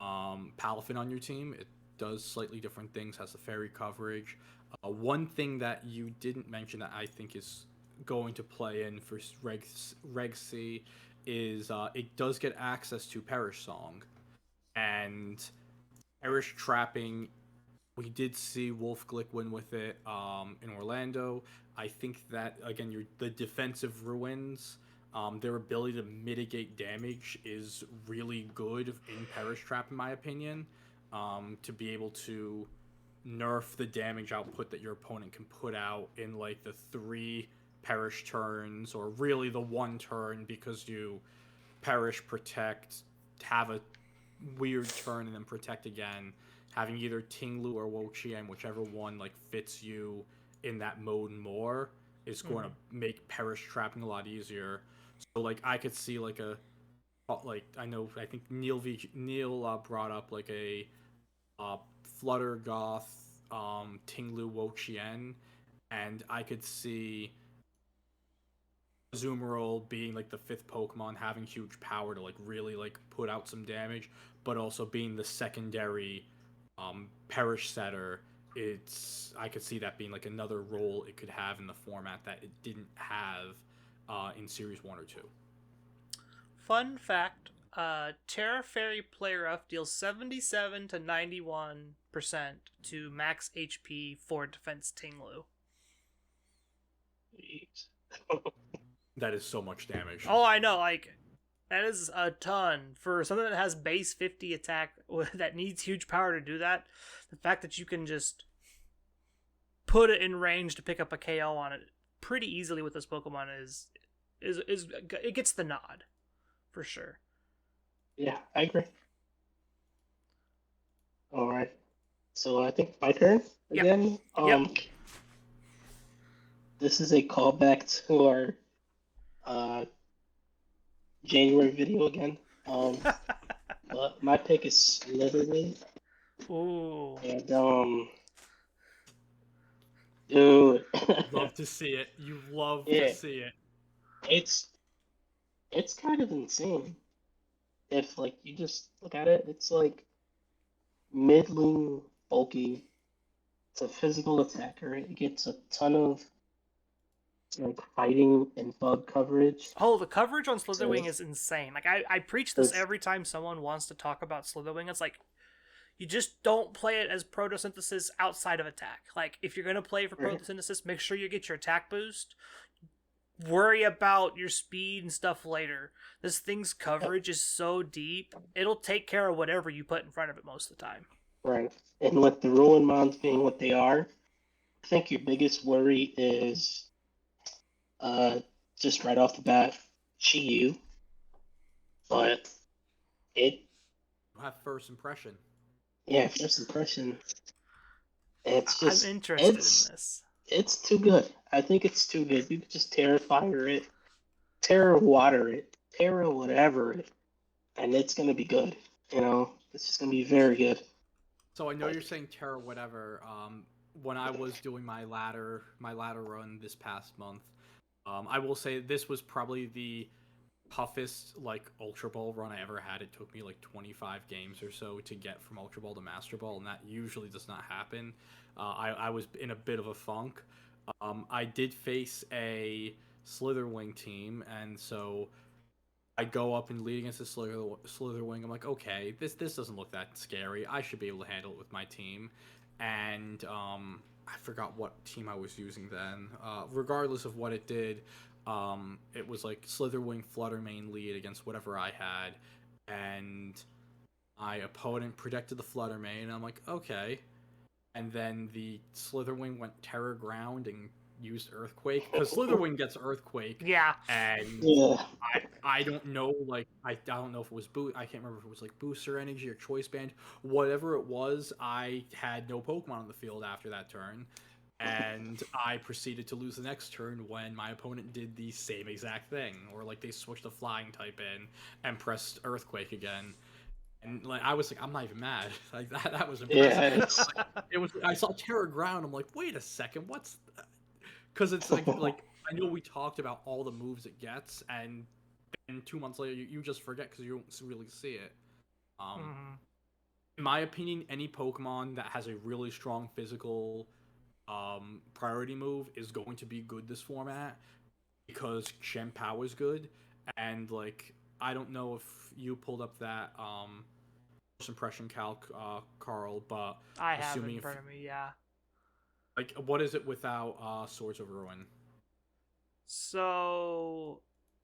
Palafin on your team. It does slightly different things, has the fairy coverage. One thing that you didn't mention that I think is going to play in for Reg C is it does get access to Perish Song. And Perish Trapping, we did see Wolf Glick win with it in Orlando. I think that, again, the defensive ruins, their ability to mitigate damage is really good in Perish Trap, in my opinion, to be able to nerf the damage output that your opponent can put out in like the 3 Perish turns, or really the 1 turn, because you Perish, protect, have a weird turn, and then protect again. Having either Ting Lu or Wo-Chien, whichever one like fits you in that mode more, is going to make Perish trapping a lot easier. So like I could see like I think Neil brought up like a Flutter Goth Ting Lu Wo-Chien, and I could see Azumarill being like the 5th Pokemon, having huge power to like really like put out some damage, but also being the secondary Perish setter. I could see that being like another role it could have in the format that it didn't have in Series 1 or 2. Fun fact, Terra Fairy Player Up deals 77 to 91% to max HP for Defense Ting Lu. That is so much damage. Oh, I know, like, that is a ton. For something that has base 50 attack that needs huge power to do that, the fact that you can just put it in range to pick up a KO on it pretty easily with this Pokemon is it gets the nod, for sure. Yeah, I agree. Alright. So I think my turn again. Yep. This is a callback to our January video again. But my pick is Littleroot. Ooh. And dude. Love to see it. You love to see it. it's kind of insane. If like you just look at it, it's like middling bulky. It's a physical attacker. It gets a ton of like fighting and bug coverage. Oh, the coverage on So Slitherwing is insane. Like I preach this it's every time someone wants to talk about Slitherwing. It's like you just don't play it as photosynthesis outside of attack. Like if you're gonna play for right. photosynthesis, make sure you get your attack boost. Worry about your speed and stuff later. This thing's coverage is so deep, it'll take care of whatever you put in front of it most of the time. Right. And with the ruin mons being what they are, I think your biggest worry is uh just right off the bat, Chi. But it Have first impression. yeah, first impression, it's I'm just interested in it's this. it's too good. I think it's too good. You could just Terra Fire it, Terra Water it, Terra whatever it, and it's gonna be good. It's just gonna be very good. So I know you're Like, saying Terra whatever. When I was doing my ladder run this past month, I will say this was probably the toughest like Ultra Ball run I ever had. It took me like 25 games or so to get from Ultra Ball to Master Ball, and that usually does not happen. I was in a bit of a funk. I did face a Slitherwing team, and so I go up and lead against the Slitherwing. I'm like, okay, this doesn't look that scary. I should be able to handle it with my team. And I forgot what team I was using then. Regardless of what it did, it was like Slitherwing Fluttermane lead against whatever I had, and my opponent protected the Fluttermane. And I'm like, okay. And then the Slitherwing went Terra Ground and used Earthquake because Slitherwing gets Earthquake, Yeah. and yeah, I don't know, like I don't know if it was I can't remember if it was like Booster Energy or Choice Band, whatever it was. I had no Pokemon on the field after that turn, and I proceeded to lose the next turn when my opponent did the same exact thing, or like they switched the Flying type in and pressed Earthquake again. And like I was like, I'm not even mad. Like that was yeah, impressive. it's It was. I saw Terra Ground. I'm like, wait a second, what's? Because it's like I know we talked about all the moves it gets, and then 2 months later you just forget because you don't really see it. Mhm. In my opinion, any Pokemon that has a really strong physical priority move is going to be good this format because Shenpao is good, and like I don't know if you pulled up that first impression calc, Carl, but I have it assuming in if front of me, yeah. like what is it without Swords of Ruin? So,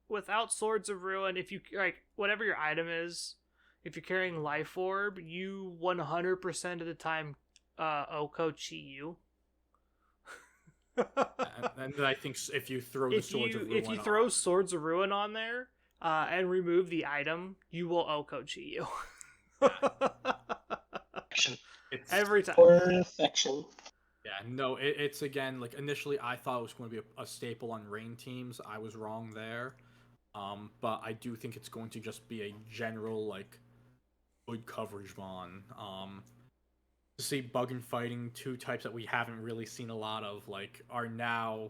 without Swords of Ruin, if you like whatever your item is, if you're carrying Life Orb, you 100% of the time Oko Chi you. And then I think if you throw the Swords of Ruin if you on, throw Swords of Ruin on there and remove the item, you will Oko Chi you. it's Every time. perfection. yeah, no, it's again like initially I thought it was going to be a staple on rain teams. I was wrong there, but I do think it's going to just be a general like good coverage mon. To see bug and fighting, two types that we haven't really seen a lot of, like are now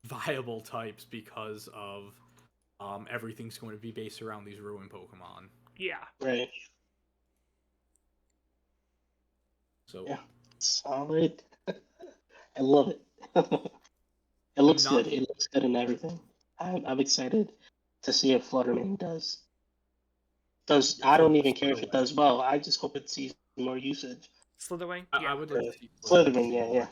viable types because of everything's going to be based around these ruin Pokemon. Yeah. Right. So Yeah. Solid. I love it. It looks good. It looks good in everything. I'm excited to see if Flutterman does. I don't even care if it does well. I just hope it sees more usage. Slitherwing? I would like to see Slitherman, yeah.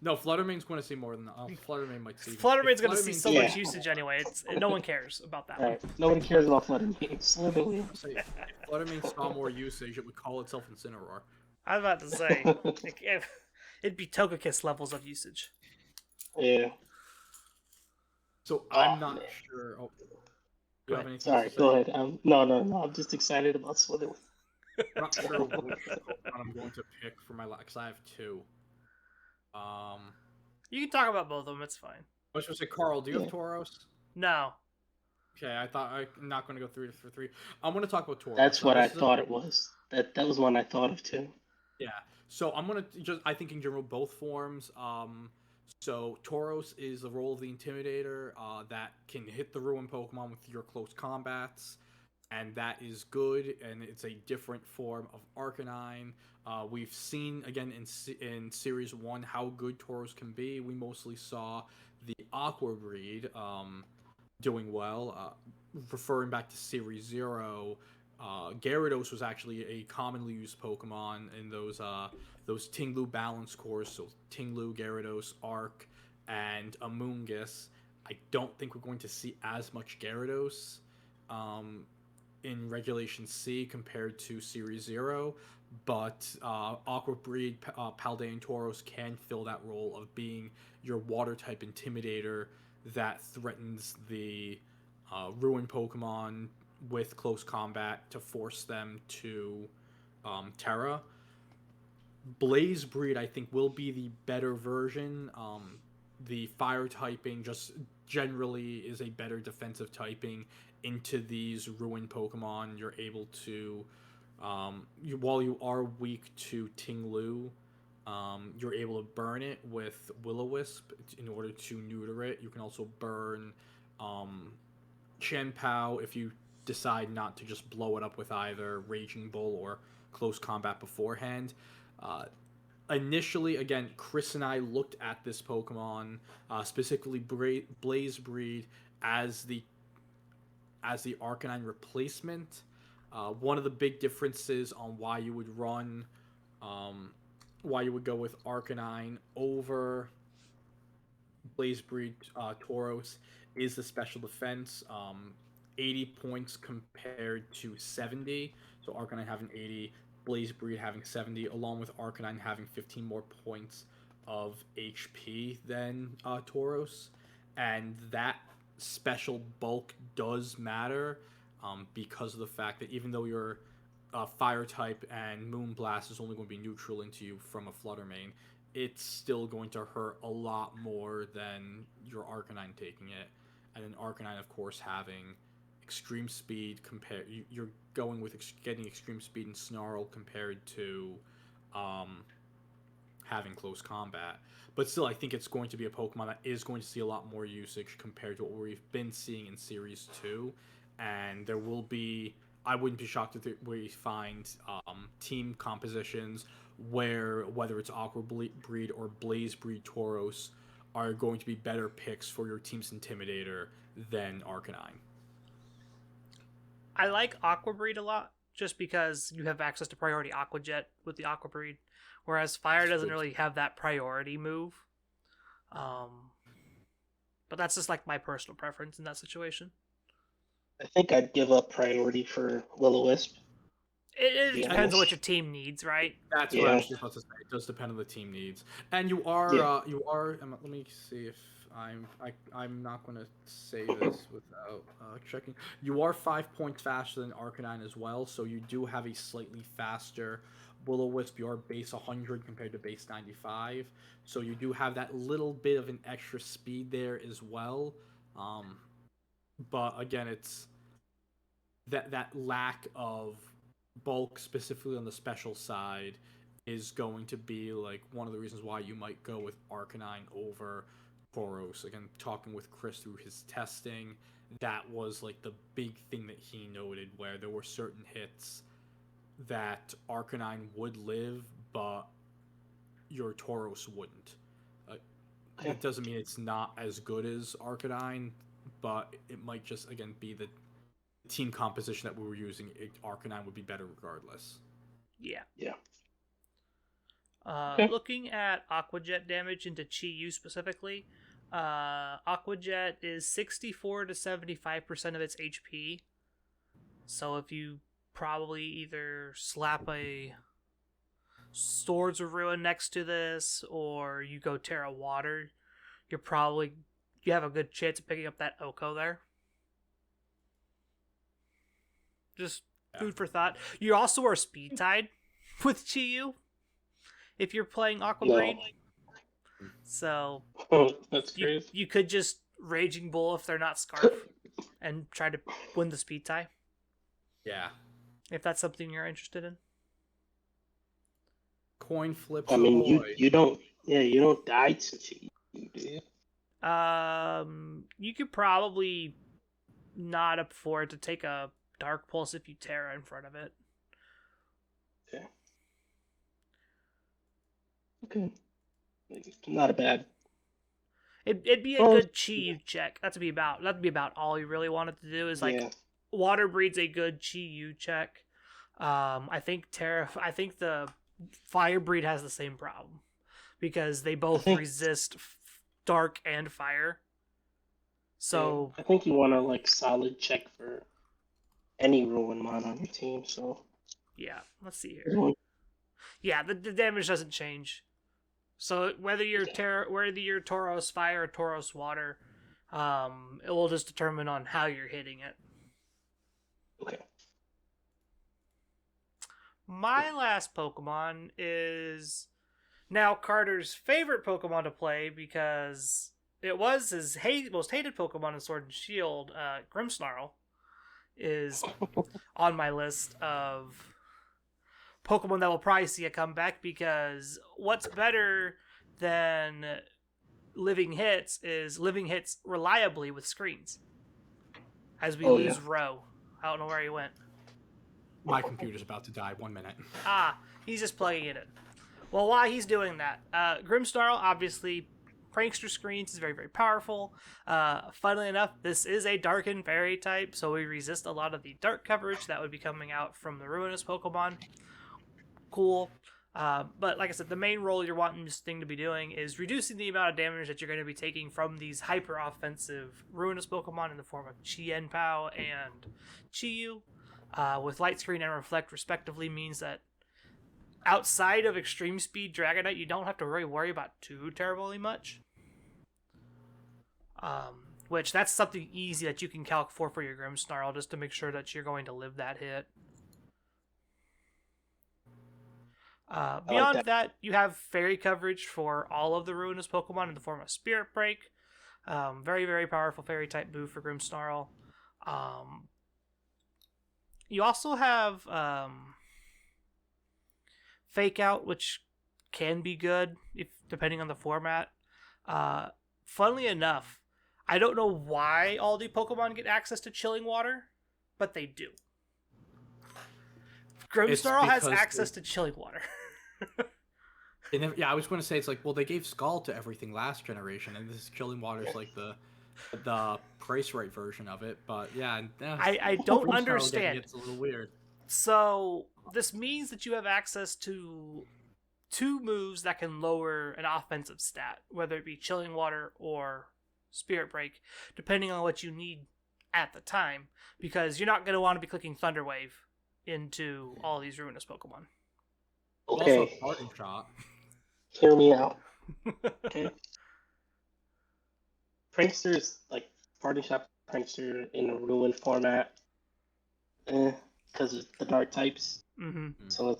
No, Fluttermane's going to see more than Fluttermane might see. Fluttermane's going to see so Yeah. much usage anyway. No one cares about that Right. one. Nobody cares about Flutterman. Slitherman. If Fluttermane saw more usage, it would call itself Incineroar. I was about to say, it'd be Togekiss levels of usage. Yeah. So I'm not man. sure. Oh, do Go you have ahead. anything Sorry, to say? go ahead. No. I'm just excited about Slitherman. I'm not sure which Pokemon I'm going to pick for my because I have two. You can talk about both of them. It's fine. I was going to say, Carl, do you have Tauros? No. Okay, I thought I'm not going to go 3 for 3. I'm going to talk about Tauros. That's what I thought it was. That was one I thought of too. Yeah. So I'm going to just I think in general both forms. So Tauros is the role of the Intimidator that can hit the Ruin Pokemon with your close combats, and that is good, and it's a different form of Arcanine. We've seen, again, in Series 1 how good Tauros can be. We mostly saw the Aqua breed doing well. Referring back to Series 0, Gyarados was actually a commonly used Pokemon in those Tinglu balance cores, so Tinglu, Gyarados, Arc, and Amoonguss. I don't think we're going to see as much Gyarados in Regulation C compared to Series 0, but Aqua Breed Paldean Tauros can fill that role of being your Water-type Intimidator that threatens the Ruin Pokemon with close combat to force them to Terra. Blaze Breed, I think, will be the better version. The Fire typing just generally is a better defensive typing into these Ruin Pokemon. You're able to, while you are weak to Tinglu, you're able to burn it with Will-O-Wisp in order to neuter it. You can also burn Chien-Pao if you decide not to just blow it up with either Raging Bull or close combat beforehand. Initially, again, Chris and I looked at this Pokemon, specifically Blaze Breed, as the Arcanine replacement. One of the big differences on why you would go with Arcanine over Blaze Breed Tauros is the special defense. 80 points compared to 70. So Arcanine having 80, Blaze Breed having 70, along with Arcanine having 15 more points of HP than Tauros. And that special bulk does matter because of the fact that even though your Fire type and Moonblast is only going to be neutral into you from a Flutter Mane, it's still going to hurt a lot more than your Arcanine taking it. And then Arcanine, of course, having extreme speed compared, you're going with getting extreme speed and Snarl compared to having close combat. But still, I think it's going to be a Pokemon that is going to see a lot more usage compared to what we've been seeing in Series 2. And there will be, I wouldn't be shocked if we find team compositions where, whether it's Aqua Breed or Blaze Breed Tauros, are going to be better picks for your team's Intimidator than Arcanine. I like Aqua Breed a lot, just because you have access to priority Aqua Jet with the Aqua Breed, whereas Fire doesn't really have that priority move. But that's just like my personal preference in that situation. I think I'd give up priority for Will-O-Wisp. It depends on what your team needs, right? That's what I was just about to say. It does depend on the team needs. And you are. Let me see if I'm not going to say this without checking. You are 5 points faster than Arcanine as well, so you do have a slightly faster Will-O-Wisp. You are base 100 compared to base 95, so you do have that little bit of an extra speed there as well. But again, it's that lack of bulk, specifically on the special side, is going to be like one of the reasons why you might go with Arcanine over Tauros. Again, talking with Chris through his testing, that was like the big thing that he noted, where there were certain hits that Arcanine would live, but your Tauros wouldn't. It doesn't mean it's not as good as Arcanine, but it might just, again, be the team composition that we were using. Arcanine would be better regardless. Yeah. Okay. Looking at Aqua Jet damage into Chi-Yu specifically, Aqua Jet is 64 to 75% of its HP. So if you probably either slap a Swords of Ruin next to this, or you go Terra Water, you have a good chance of picking up that Oko there. Just food for thought. You also are speed tied with Chi-Yu if you're playing Aqua Breed. So that's crazy. You could just Raging Bull if they're not Scarf and try to win the speed tie. Yeah. If that's something you're interested in. Coin flips. I mean, you don't die to Chi. You could probably not afford to take a Dark Pulse if you Terra in front of it. Okay. Not a bad. It'd be a good Chi check. That'd be about all you really wanted to do. Is like Water Breed's a good Chi U check. I think the Fire Breed has the same problem because they both resist dark and fire. So I think you want a like solid check for any Ruin Mon on your team. So yeah, let's see here. Yeah, the damage doesn't change. So whether you're Tauros Fire or Tauros Water, it will just determine on how you're hitting it. Okay. My last Pokemon is now Carter's favorite Pokemon to play because it was his most hated Pokemon in Sword and Shield. Grimmsnarl is on my list of Pokemon that will probably see a comeback because what's better than Living Hits is Living Hits reliably with screens. As we lose Rho. I don't know where he went. My computer's about to die. 1 minute. He's just plugging it in. Well, while he's doing that, Grimmsnarl, obviously, Prankster Screens is very, very powerful. Funnily enough, this is a Dark and Fairy type, so we resist a lot of the dark coverage that would be coming out from the Ruinous Pokemon. Cool. But like I said, the main role you're wanting this thing to be doing is reducing the amount of damage that you're going to be taking from these hyper-offensive Ruinous Pokemon in the form of Chien-Pao and Chi-Yu. With Light Screen and Reflect, respectively, means that outside of Extreme Speed Dragonite, you don't have to really worry about too terribly much. Which, that's something easy that you can calc for your Grimmsnarl, just to make sure that you're going to live that hit. Beyond that, you have fairy coverage for all of the Ruinous Pokemon in the form of Spirit Break. Very, very powerful fairy type move for Grimmsnarl. You also have Fake Out, which can be good depending on the format. Funnily enough, I don't know why all the Pokemon get access to Chilling Water, but they do. Grimmsnarl has access to Chilling Water. I was going to say, it's like, well, they gave Scald to everything last generation, and this Chilling Water is like the price right version of it. But yeah, I don't understand. It's a little weird. So this means that you have access to 2 moves that can lower an offensive stat, whether it be Chilling Water or Spirit Break, depending on what you need at the time, because you're not going to want to be clicking Thunder Wave into all these Ruinous Pokemon. Okay. Also, Parting Shot. Hear me out. Okay. Prankster's like Parting Shot Prankster in a Ruin format, because of the dark types. Mm-hmm. So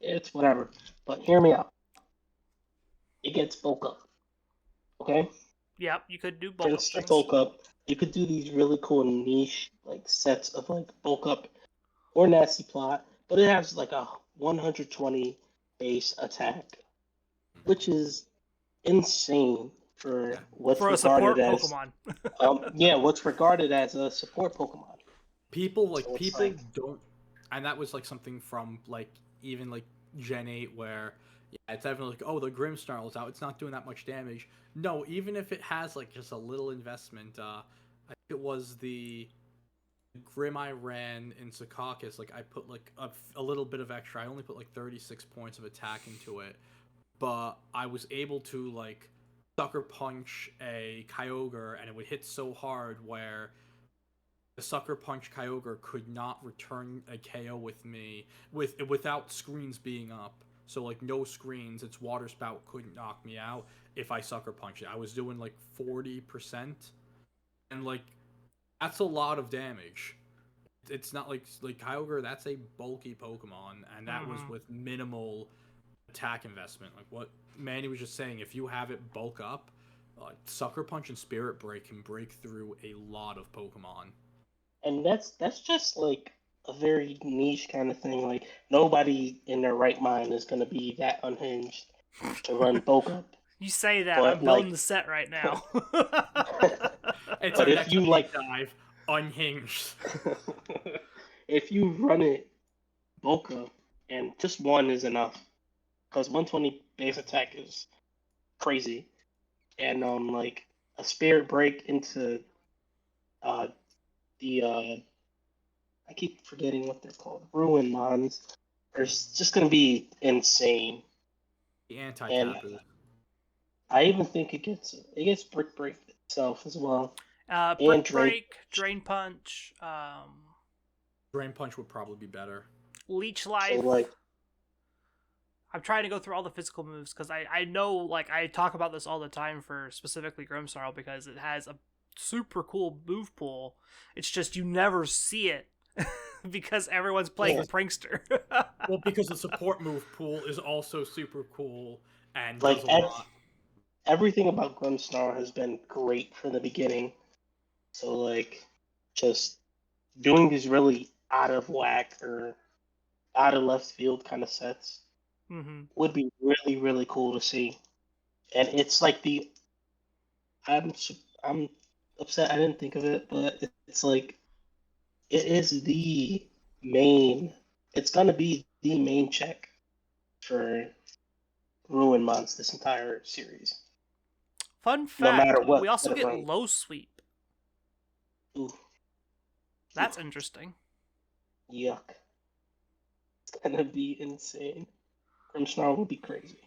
it's whatever. But hear me out. It gets bulk up. Okay. Yep, you could do bulk up. Bulk up. You could do these really cool niche like sets of like bulk up or nasty plot, but it has like a 120 base attack, which is insane for what's regarded as Pokemon. What's regarded as a support Pokemon. People don't, and that was like something from like even like Gen 8 where it's definitely like, oh, the Grimmsnarl's out, it's not doing that much damage. No, even if it has like just a little investment, I think it was the Grim I ran in Secaucus, like I put like a little bit of extra. I only put like 36 points of attack into it, but I was able to like Sucker Punch a Kyogre, and it would hit so hard where the Sucker Punch Kyogre could not return a KO with me without screens being up. So like no screens, its Water Spout couldn't knock me out if I Sucker Punched it. I was doing like 40%, and like that's a lot of damage. It's not like Kyogre, that's a bulky Pokemon, and that was with minimal attack investment. Like what Manny was just saying, if you have it bulk up, Sucker Punch and Spirit Break can break through a lot of Pokemon. And that's just like a very niche kind of thing. Like nobody in their right mind is going to be that unhinged to run bulk up. You say that, But, I'm building like- the set right now. It's But our if next you, deep like- dive, Unhinged. if you run it bulk up, and just one is enough, because 120 base attack is crazy, and like a spirit break into uh the I keep forgetting what they're called, ruin mons. It's just gonna be insane, The and anti-tapu. I even think it gets brick break itself as well, and Brick drain. Break, Drain Punch, Drain Punch would probably be better. Leech So Life. like, I'm trying to go through all the physical moves because I know, like, I talk about this all the time for specifically Grimmsnarl because it has a super cool move pool. It's just you never see it because everyone's playing Yeah. Prankster. Well, because the support move pool is also super cool and like does a lot. everything about Grimmsnarl has been great from the beginning. So like, just doing these really out of whack or out of left field kind of sets Mm-hmm. would be really really cool to see. And it's like I'm upset I didn't think of it, but it's like it is the main. It's gonna be the main check for Ruin Months this entire series, Fun no fact: matter what. we also set it get runs. Low Sweep. Ooh, That's interesting. yuck! It's gonna be insane. Grimmsnarl will be crazy.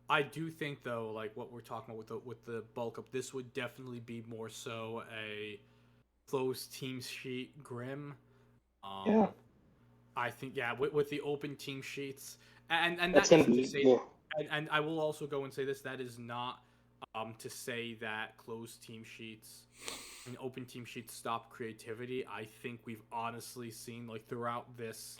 I do think though, like what we're talking about with the bulk up, this would definitely be more so a closed team sheet Grim. Yeah, I think with the open team sheets, and that's that gonna isn't to be say, yeah. and I will also go and say this, that is not to say that closed team sheets and open team sheets stop creativity. I think we've honestly seen like throughout this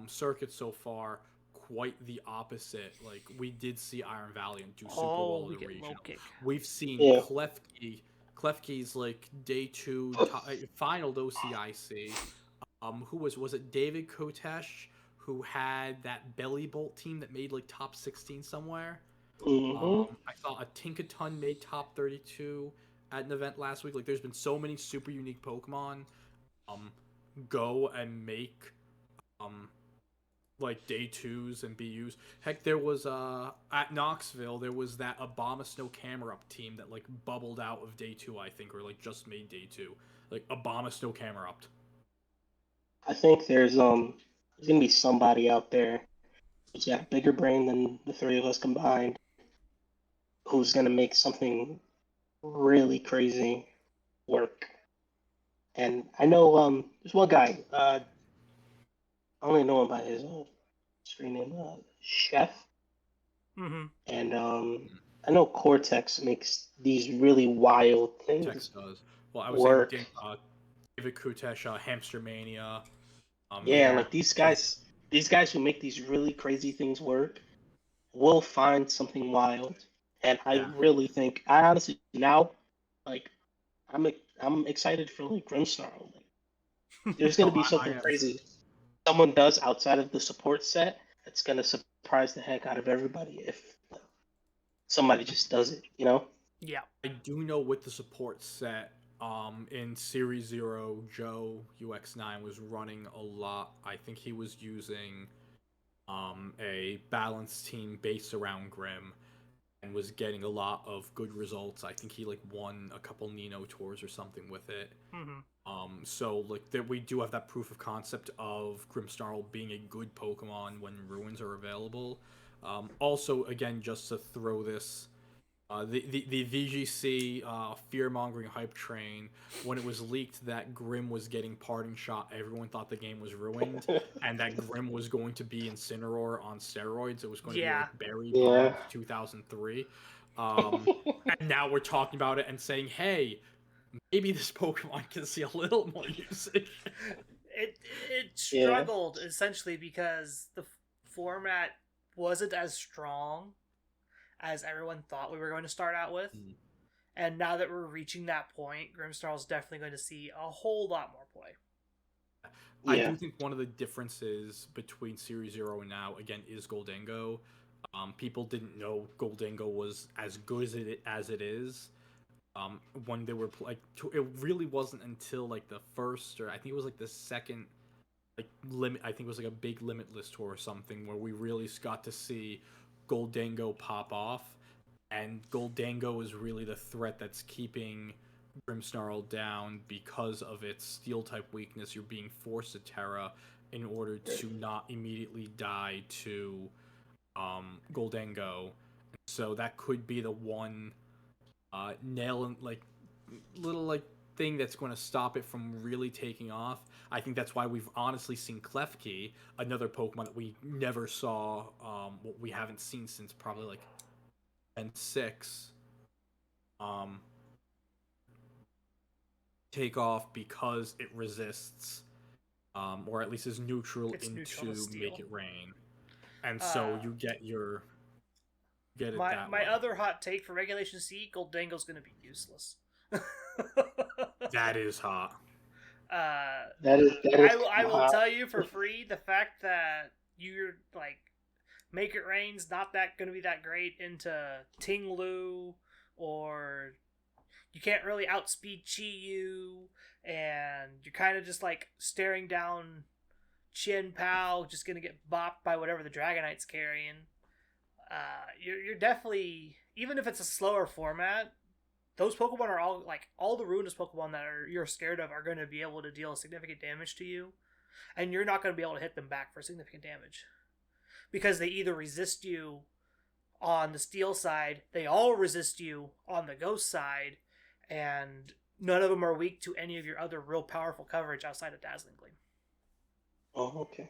circuit so far quite the opposite. Like we did see Iron Valiant do super well We in the get Low regional. Kick. We've seen Yeah. Klefki's like day 2 final OCIC. Who was it David Kotesh who had that belly bolt team that made like top 16 somewhere? Mm-hmm. I saw a Tinkaton made top 32 at an event last week. Like there's been so many super unique Pokemon go and make like day 2s and BUs. Heck, there was at Knoxville there was that Obama Snow Camera Up team that like bubbled out of day 2, I think, or like just made day 2. Like Obama Snow Camera Up. I think there's gonna be somebody out there who's got a bigger brain than the three of us combined, who's gonna make something really crazy work. And I know there's one guy. I only know him by his screen name, Chef. Mm-hmm. And I know Cortex makes these really wild things Tex does. Well, I was work. saying David Kutesh, Hamster Mania. Yeah, like these guys who make these really crazy things work will find something wild. And I Yeah. really think, I honestly now, like, I'm excited for like Grimmsnarl. Like, there's gonna No, be I something am. crazy someone does outside of the support set that's gonna surprise the heck out of everybody if somebody just does it, you know? Yeah. I do know with the support set, in Series 0, Joe UX9 was running a lot. I think he was using a balanced team based around Grim and was getting a lot of good results. I think he like won a couple Nino tours or something with it. Mm-hmm. So like that we do have that proof of concept of Grimmsnarl being a good Pokemon when ruins are available. Also, again, just to throw this, the VGC fear mongering hype train, when it was leaked that Grim was getting parting shot, everyone thought the game was ruined, and that Grim was going to be Incineroar on steroids. It was going to be like Berry Bond 2003. And now we're talking about it and saying, hey, maybe this Pokemon can see a little more usage. It struggled essentially because the format wasn't as strong as everyone thought we were going to start out with. And now that we're reaching that point, Grimmsnarl is definitely going to see a whole lot more play. I do think one of the differences between Series 0 and now, again, is Goldengo. People didn't know Goldango was as good as it is. When they were it really wasn't until like the first, or I think it was like the second, like limit. I think it was like a big limitless tour or something where we really got to see Goldango pop off, and Goldango is really the threat that's keeping Grimmsnarl down because of its steel type weakness. You're being forced to Terra in order to not immediately die to Goldango. So that could be the one nail and like little like thing that's going to stop it from really taking off. I think that's why we've honestly seen Klefki, another Pokemon that we never saw. What we haven't seen since probably like Gen 6. Take off because it resists, or at least is neutral It's into neutral to steel. Make It Rain, and so you get it that my way. other hot take for Regulation C: Goldango's going to be useless. That is hot. That is I will tell you for free, the fact that you're like Make It Rain's not that going to be that great into Ting-Lu, or you can't really outspeed Chi-Yu, and you're kind of just like staring down Chien Pao, just going to get bopped by whatever the Dragonite's carrying. You're definitely, even if it's a slower format, those Pokemon are all the Ruinous Pokemon that you're scared of are going to be able to deal significant damage to you, and you're not going to be able to hit them back for significant damage because they either resist you on the Steel side, they all resist you on the Ghost side, and none of them are weak to any of your other real powerful coverage outside of Dazzling Gleam. Oh, okay.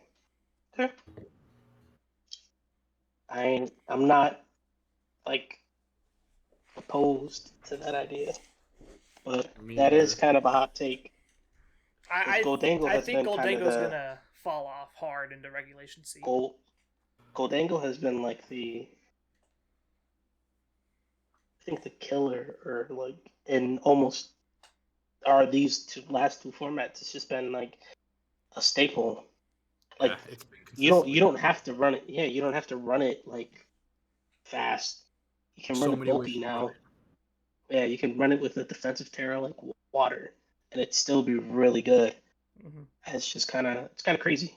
Okay. I'm not like opposed to that idea, but that is kind of a hot take. I think Goldango's gonna fall off hard into Regulation C. Goldango has been like the killer, or like in almost these last two formats. It's just been like a staple. Like you don't have to run it. Yeah, you don't have to run it like fast. You can run it bulky now. Yeah, you can run it with a defensive Terra like water, and it'd still be really good. Mm-hmm. It's just kind of crazy,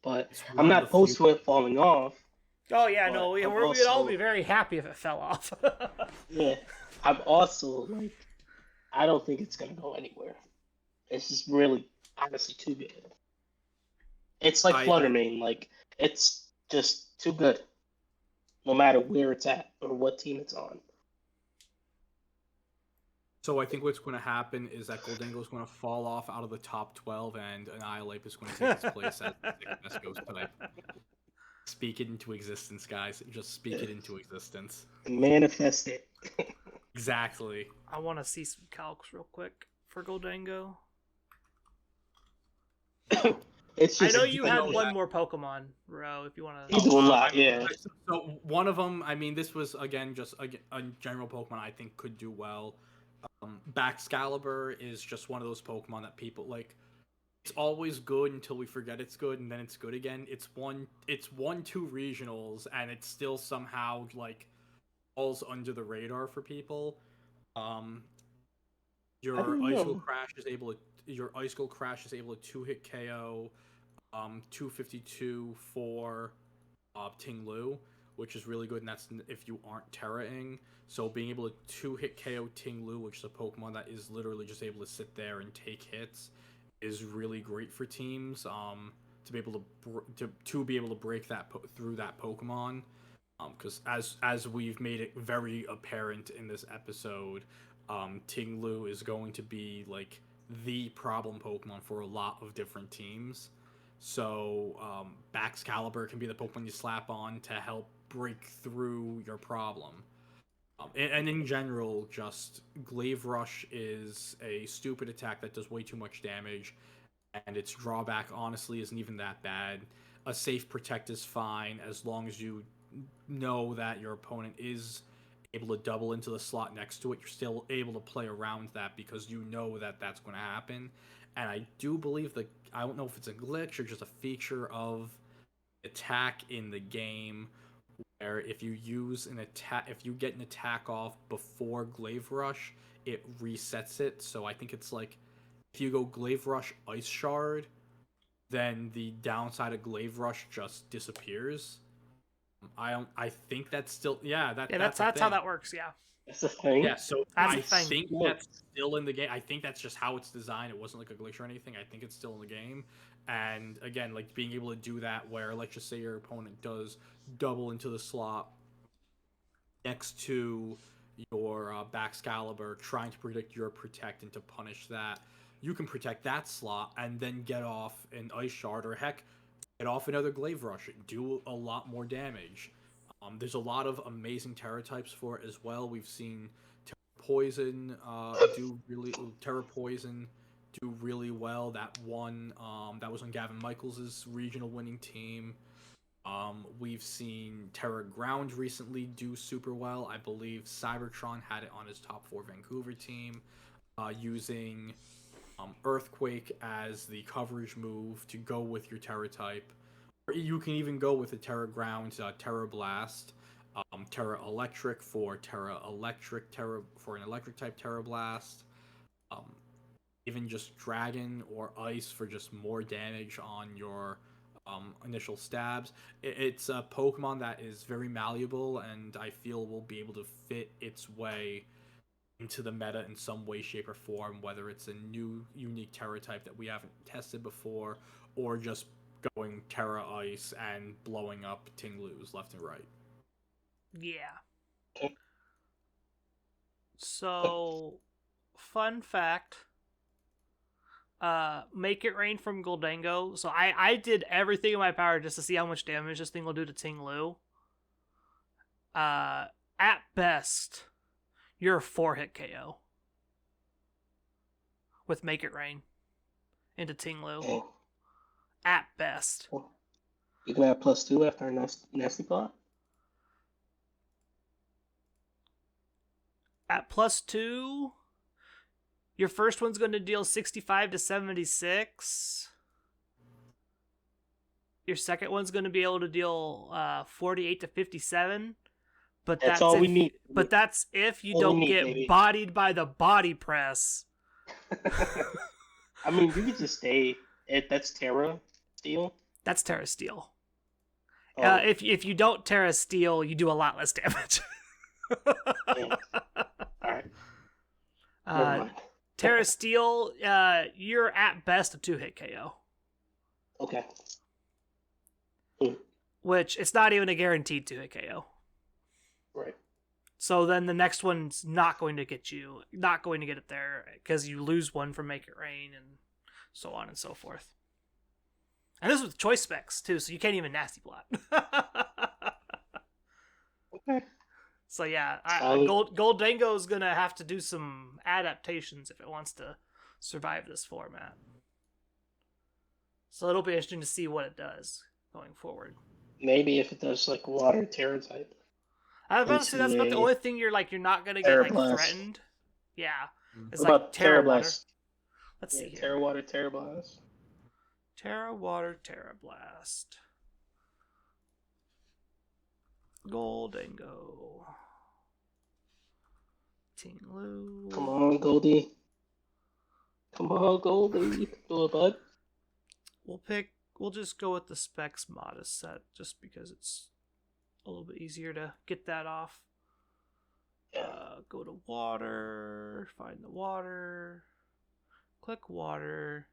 but I'm not opposed to it falling off. Oh yeah, no, we'd all be very happy if it fell off. Yeah, I'm also like, I don't think it's gonna go anywhere. It's just really, honestly, too good. It's like Fluttermane, like it's just too good, no matter where it's at or what team it's on. So I think what's going to happen is that Goldango is going to fall off out of the top 12, and Annihilate is going to take its place as the best Ghost type. Speak it into existence, guys. Just speak it into existence. Manifest it. Exactly. I want to see some calcs real quick for Goldango. It's just, I know you had one more Pokemon, Rho, if you want to... He's doing a lot, yeah. So one of them, I mean, this was, again, just a general Pokemon I think could do well. Baxcalibur is just one of those Pokemon that people, like, it's always good until we forget it's good, and then it's good again. It's won 2 regionals, and it still somehow, like, falls under the radar for people. Your Icicle Crash is able to 2-hit KO 252 for Ting-Lu, which is really good, and that's if you aren't Terra-ing. So being able to 2-hit KO Ting-Lu, which is a Pokemon that is literally just able to sit there and take hits, is really great for teams. To be able to break that through that Pokemon, because as we've made it very apparent in this episode, Ting-Lu is going to be like the problem Pokemon for a lot of different teams. So Baxcalibur can be the Pokemon you slap on to help break through your problem. And in general, just Glaive Rush is a stupid attack that does way too much damage, and its drawback honestly isn't even that bad. A safe Protect is fine as long as you know that your opponent is able to double into the slot next to it. You're still able to play around that because you know that that's going to happen. And I do believe that, I don't know if it's a glitch or just a feature of attack in the game where if you use an attack, if you get an attack off before Glaive Rush, it resets it. So I think it's like if you go Glaive Rush Ice Shard, then the downside of Glaive Rush just disappears. I think that's still that's how that works. Yeah, That's the thing. Yeah, so That's I the thing. think that's still in the game. I think that's just how it's designed. It wasn't like a glitch or anything. I think it's still in the game. And again, like being able to do that where, let's just say your opponent does double into the slot next to your Baxcalibur, trying to predict your protect and to punish that. You can protect that slot and then get off an Ice Shard, or heck, get off another Glaive Rush, do a lot more damage. There's a lot of amazing Terra types for it as well. We've seen Terra Poison do really well. That one that was on Gavin Michaels' regional winning team. We've seen Terra Ground recently do super well. I believe Cybertron had it on his top 4 Vancouver team, using Earthquake as the coverage move to go with your Terra type. Or you can even go with the Terra Ground, Terra Blast, Terra Electric for an electric type Terra Blast, even just Dragon or Ice for just more damage on your initial stabs. It's a Pokemon that is very malleable, and I feel will be able to fit its way into the meta in some way, shape, or form, whether it's a new, unique Terra type that we haven't tested before, or just going Terra Ice and blowing up Tinglus left and right. Yeah. So, fun fact. Make It Rain from Goldango. So I did everything in my power just to see how much damage this thing will do to Tinglu. At best, you're a 4-hit KO with Make It Rain into Tinglu. Oh. At best. You can have +2 after a nasty plot? At +2, your first one's going to deal 65 to 76. Your second one's going to be able to deal 48 to 57. But that's all we need. But that's if you don't get bodied by the body press. I mean, you could just stay. That's Terra Steel? That's Terra Steel. Oh. If you don't Terra Steel, you do a lot less damage. Alright. Terra Steel, you're at best a 2-hit KO. Okay. Which, it's not even a guaranteed 2-hit KO. Right. So then the next one's not going to get it there, because you lose one from Make It Rain, and so on and so forth. And this is with choice specs, too, so you can't even nasty plot. Okay. So yeah, Goldango's going to have to do some adaptations if it wants to survive this format. So it'll be interesting to see what it does going forward. Maybe if it does like water Terra type. I was about to say that's about the only thing you're not going to get like threatened. Yeah. It's what like about Terra Water. Blast? Let's see here. Terra Water, Terra Blast. Terra Water, Terra Blast. Goldango. Tinglu. Come on, Goldie. Come on, Goldie. Do it, bud. We'll just go with the specs modest set just because it's a little bit easier to get that off. Go to water, find the water, click water.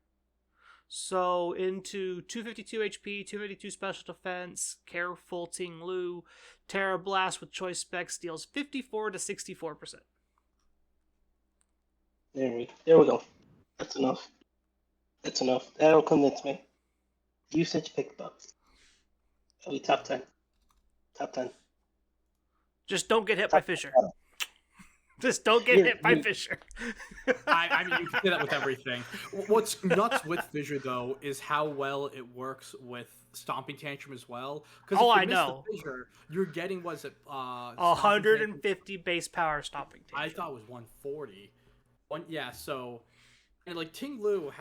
So into 252 HP, 252 special defense, careful Tinglu, Terra Blast with choice specs deals 54 to 64%. There we go. That's enough. That'll convince me. Usage picked up. That'll be top 10. Just don't get hit by Fisher. Just don't get hit by Fisher. I mean, you can say that with everything. What's nuts with Fissure, though, is how well it works with Stomping Tantrum as well. Oh, I know. The Fissure, you're getting, 150 base power Stomping Tantrum. I thought it was 140. So, and like Tinglu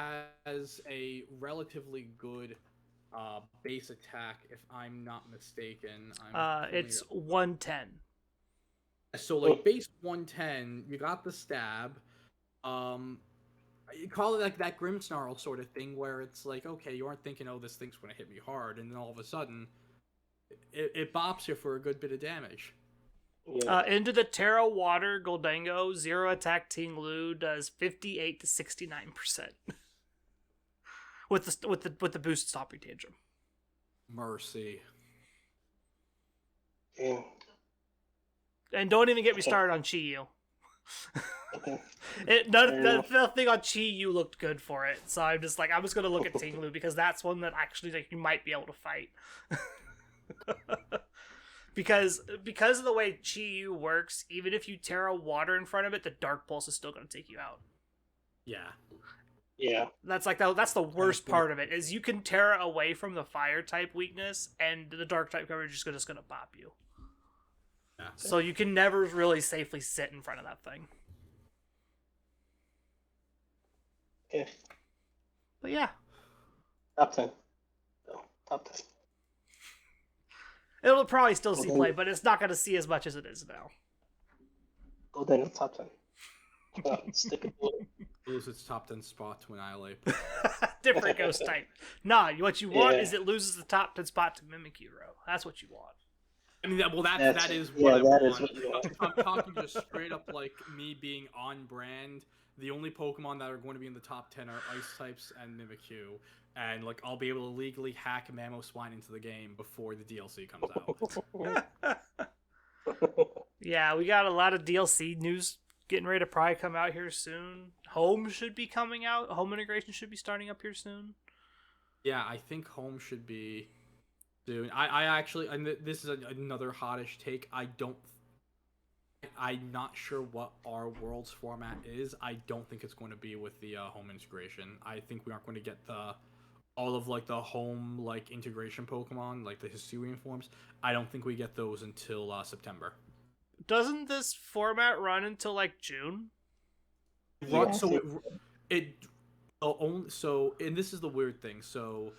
has a relatively good base attack, if I'm not mistaken. I'm It's 110. so like base 110. You got the stab. You call it like that grim snarl sort of thing, where it's like, okay, you aren't thinking, oh, this thing's gonna hit me hard, and then all of a sudden, it bops you for a good bit of damage. Yeah. Into the Terra Water Goldango, 0 attack Ting Lu does 58 to 69%. with the boost stopping tantrum. Mercy. Yeah. And don't even get me started on Chi Yu. Okay. Nothing on Chi Yu looked good for it, so I'm just gonna look at Ting Lu because that's one that actually like you might be able to fight. because of the way Chi Yu works, even if you Terra Water in front of it, the Dark Pulse is still gonna take you out. Yeah. Yeah. That's the worst part of it, is you can Terra away from the fire type weakness, and the dark type coverage is just gonna pop you. Yeah. So you can never really safely sit in front of that thing. Yeah. But yeah. Top 10. No, top 10. It'll probably still see play, but it's not gonna see as much as it is now. Goldango top 10. Stick it. Lose its top 10 spot to Annihilate. Different ghost type. Nah, what you want Yeah. is it loses the top 10 spot to Mimikyu. That's what you want. I mean, that is yeah, what I that want. is what you want. If I'm talking just straight up like me being on brand, the only Pokemon that are going to be in the top 10 are Ice types and Mimikyu. And like I'll be able to legally hack Mamoswine into the game before the DLC comes out. Yeah, we got a lot of DLC news getting ready to probably come out here soon. Home should be coming out. Home integration should be starting up here soon. Yeah, I think Home should be soon. I actually, and this is another hottish take. I'm not sure what our Worlds format is. I don't think it's going to be with the Home integration. I think we aren't going to get all of like the Home like integration Pokemon, like the Hisuian forms. I don't think we get those until September. Doesn't this format run until like June? Yeah. So and this is the weird thing. So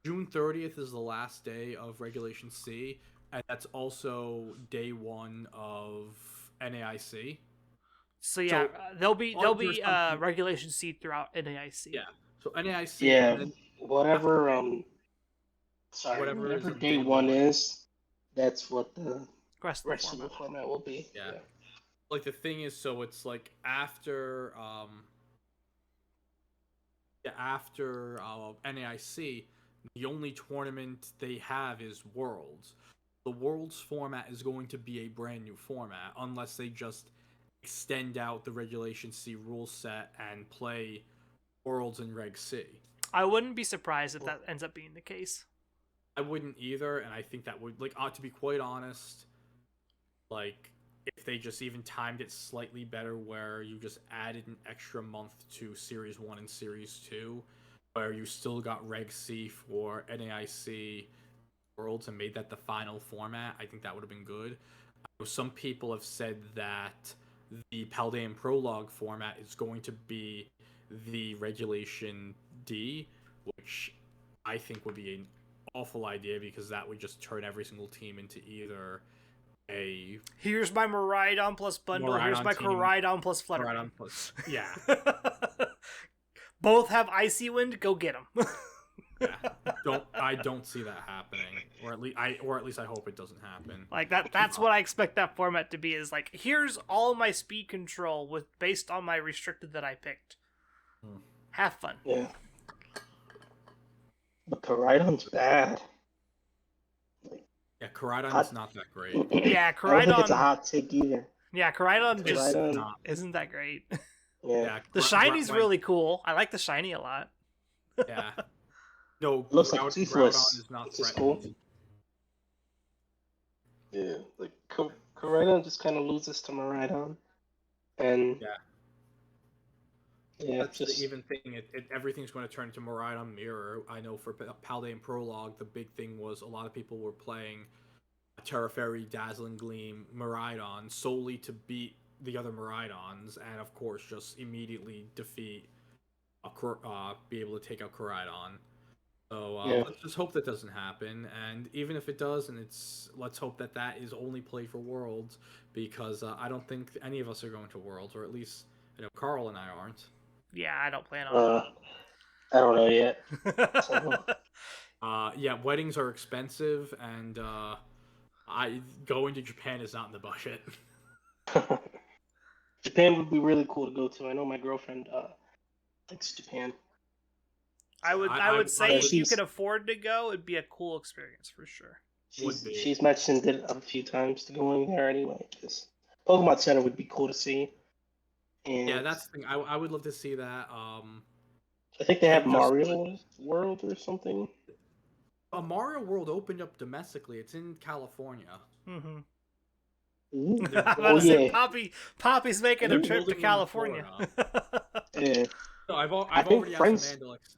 June 30th is the last day of Regulation C, and that's also day 1 of NAIC. So yeah, there'll be something... Regulation C throughout NAIC. Yeah. So NAIC. Yeah. Then, whatever whatever day 1 is, that's what the rest of the format will be. Yeah. Like the thing is, so it's like after NAIC, the only tournament they have is Worlds. The Worlds format is going to be a brand new format unless they just extend out the Regulation C rule set and play Worlds in Reg C. I wouldn't be surprised if that ends up being the case. I wouldn't either, and I think that would, like, to be quite honest, like, if they just even timed it slightly better where you just added an extra month to Series 1 and Series 2, where you still got Reg C for NAIC Worlds and made that the final format, I think that would have been good. Some people have said that the Paldean Prologue format is going to be the Regulation D, which I think would be an awful idea because that would just turn every single team into either a... Here's my Miraidon plus bundle, here's my Koraidon plus Fluttermane. Yeah. Both have Icy Wind, go get them. Yeah. I don't see that happening, or at least I hope it doesn't happen. Like that's what I expect that format to be, is like, here's all my speed control based on my restricted that I picked. Have fun. Yeah. But Koraidon's bad. Yeah, Koraidon's not that great. Yeah, Koraidon. I don't think it's a hot take either. Yeah, Koraidon just isn't that great. Yeah. The shiny's really cool. I like the shiny a lot. Yeah. No, looks like Toothless. Is not cool. Yeah, like Koraidon just kind of loses to Miraidon, and that's just the even thing. Everything's going to turn into Miraidon Mirror. I know for Paldean Prologue, the big thing was a lot of people were playing Terra Fairy, Dazzling Gleam, Miraidon solely to beat the other Miraidons, and of course just immediately defeat be able to take out Koraidon. So Yeah. let's just hope that doesn't happen. And even if it does, let's hope that that is only played for Worlds, because I don't think any of us are going to Worlds, or at least Carl and I aren't. Yeah, I don't plan on I don't know yet. it. So, Yeah, weddings are expensive, and going to Japan is not in the budget. Japan would be really cool to go to. I know my girlfriend likes Japan. I would say Yeah, if you she's- could afford to go, it'd be a cool experience for sure. She's mentioned it a few times to go in there anyway. Because Pokemon Center would be cool to see. And Yeah, that's the thing. I would love to see that. I think they have just- Mario World or something. Mario World opened up domestically. It's in California. Mm-hmm. Ooh. I'm about Oh, to say, yeah. Poppy's making a Ooh, trip to building in California. Yeah. No, I've I think already Friends- asked Mandalix.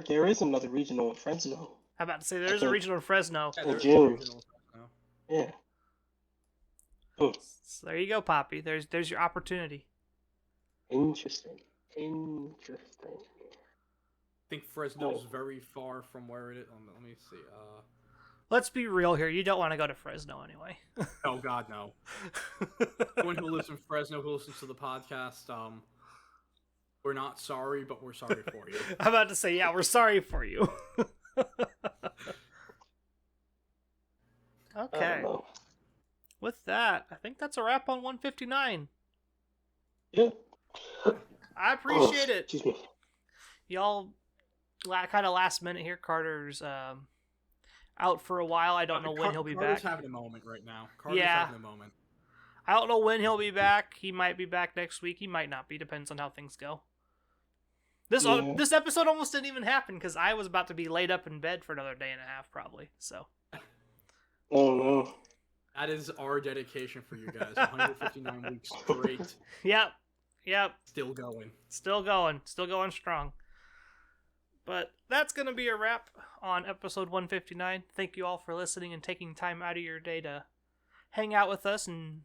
There is another regional in Fresno. I'm about to say there's a regional in Fresno. Yeah, In there is a June. regional now. Yeah. Oh, So there you go, Poppy. There's your opportunity. interesting. I think Fresno is very far from where it is. Let me see. Let's be real here. You don't want to go to Fresno anyway. Oh God, no. Anyone who lives in Fresno who listens to the podcast, we're not sorry, but we're sorry for you. I'm about to say, yeah, we're sorry for you. I Okay. don't know. With that, I think that's a wrap on 159. Yeah. I appreciate Oh, it. Excuse me. Y'all, kind of last minute here. Carter's out for a while. I don't know when he'll be Carter's back. having a moment right now. Carter's Yeah. having a moment. I don't know when he'll be back. He might be back next week. He might not be. Depends on how things go. This Yeah. this episode almost didn't even happen because I was about to be laid up in bed for another day and a half probably. So. Oh no. That is our dedication for you guys. 159 weeks straight. Yep. Still going. Still going strong. But that's going to be a wrap on episode 159. Thank you all for listening and taking time out of your day to hang out with us. And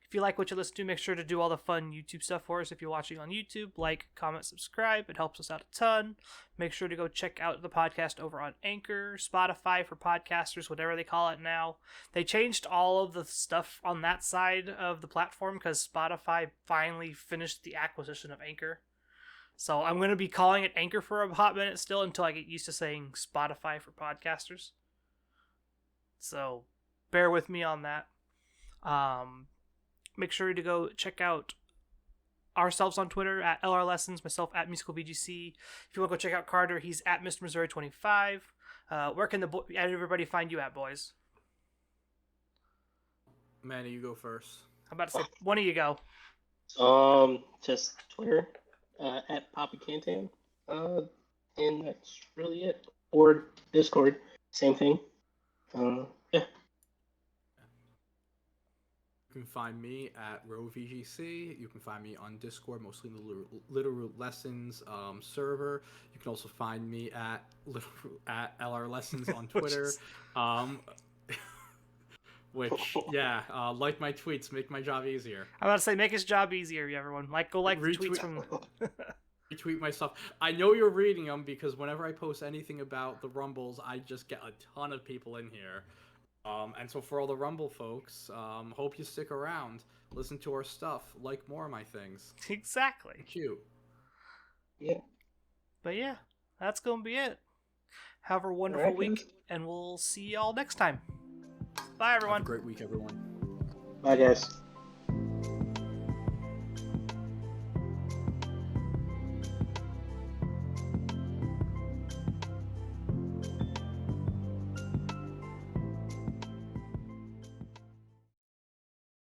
if you like what you listen to, make sure to do all the fun YouTube stuff for us. If you're watching on YouTube, like, comment, subscribe. It helps us out a ton. Make sure to go check out the podcast over on Anchor, Spotify for podcasters, whatever they call it now. They changed all of the stuff on that side of the platform because Spotify finally finished the acquisition of Anchor. So I'm going to be calling it Anchor for a hot minute still until I get used to saying Spotify for podcasters. So bear with me on that. Make sure to go check out ourselves on Twitter at LR Lessons, myself at Musical VGC. If you want to go check out Carter, he's at Mr. Missouri 25. Where can everybody find you at, boys? Manny, you go first. I'm about to say, one of you go. Just Twitter, at Papi Cantan. And that's really it. Or Discord, same thing. Yeah. You can find me at Rho VGC. You can find me on Discord, mostly in the Littleroot Lessons server. You can also find me at LR Lessons on Twitter. Like my tweets, make my job easier. I'm about to say, make his job easier, everyone. Go like the tweets from... Retweet my stuff. I know you're reading them because whenever I post anything about the Rumbles, I just get a ton of people in here. And so for all the Rumble folks, hope you stick around, listen to our stuff, like more of my things. Exactly. Cute. Yeah. But yeah, that's going to be it. Have a wonderful week, and we'll see y'all next time. Bye, everyone. Have a great week, everyone. Bye, guys.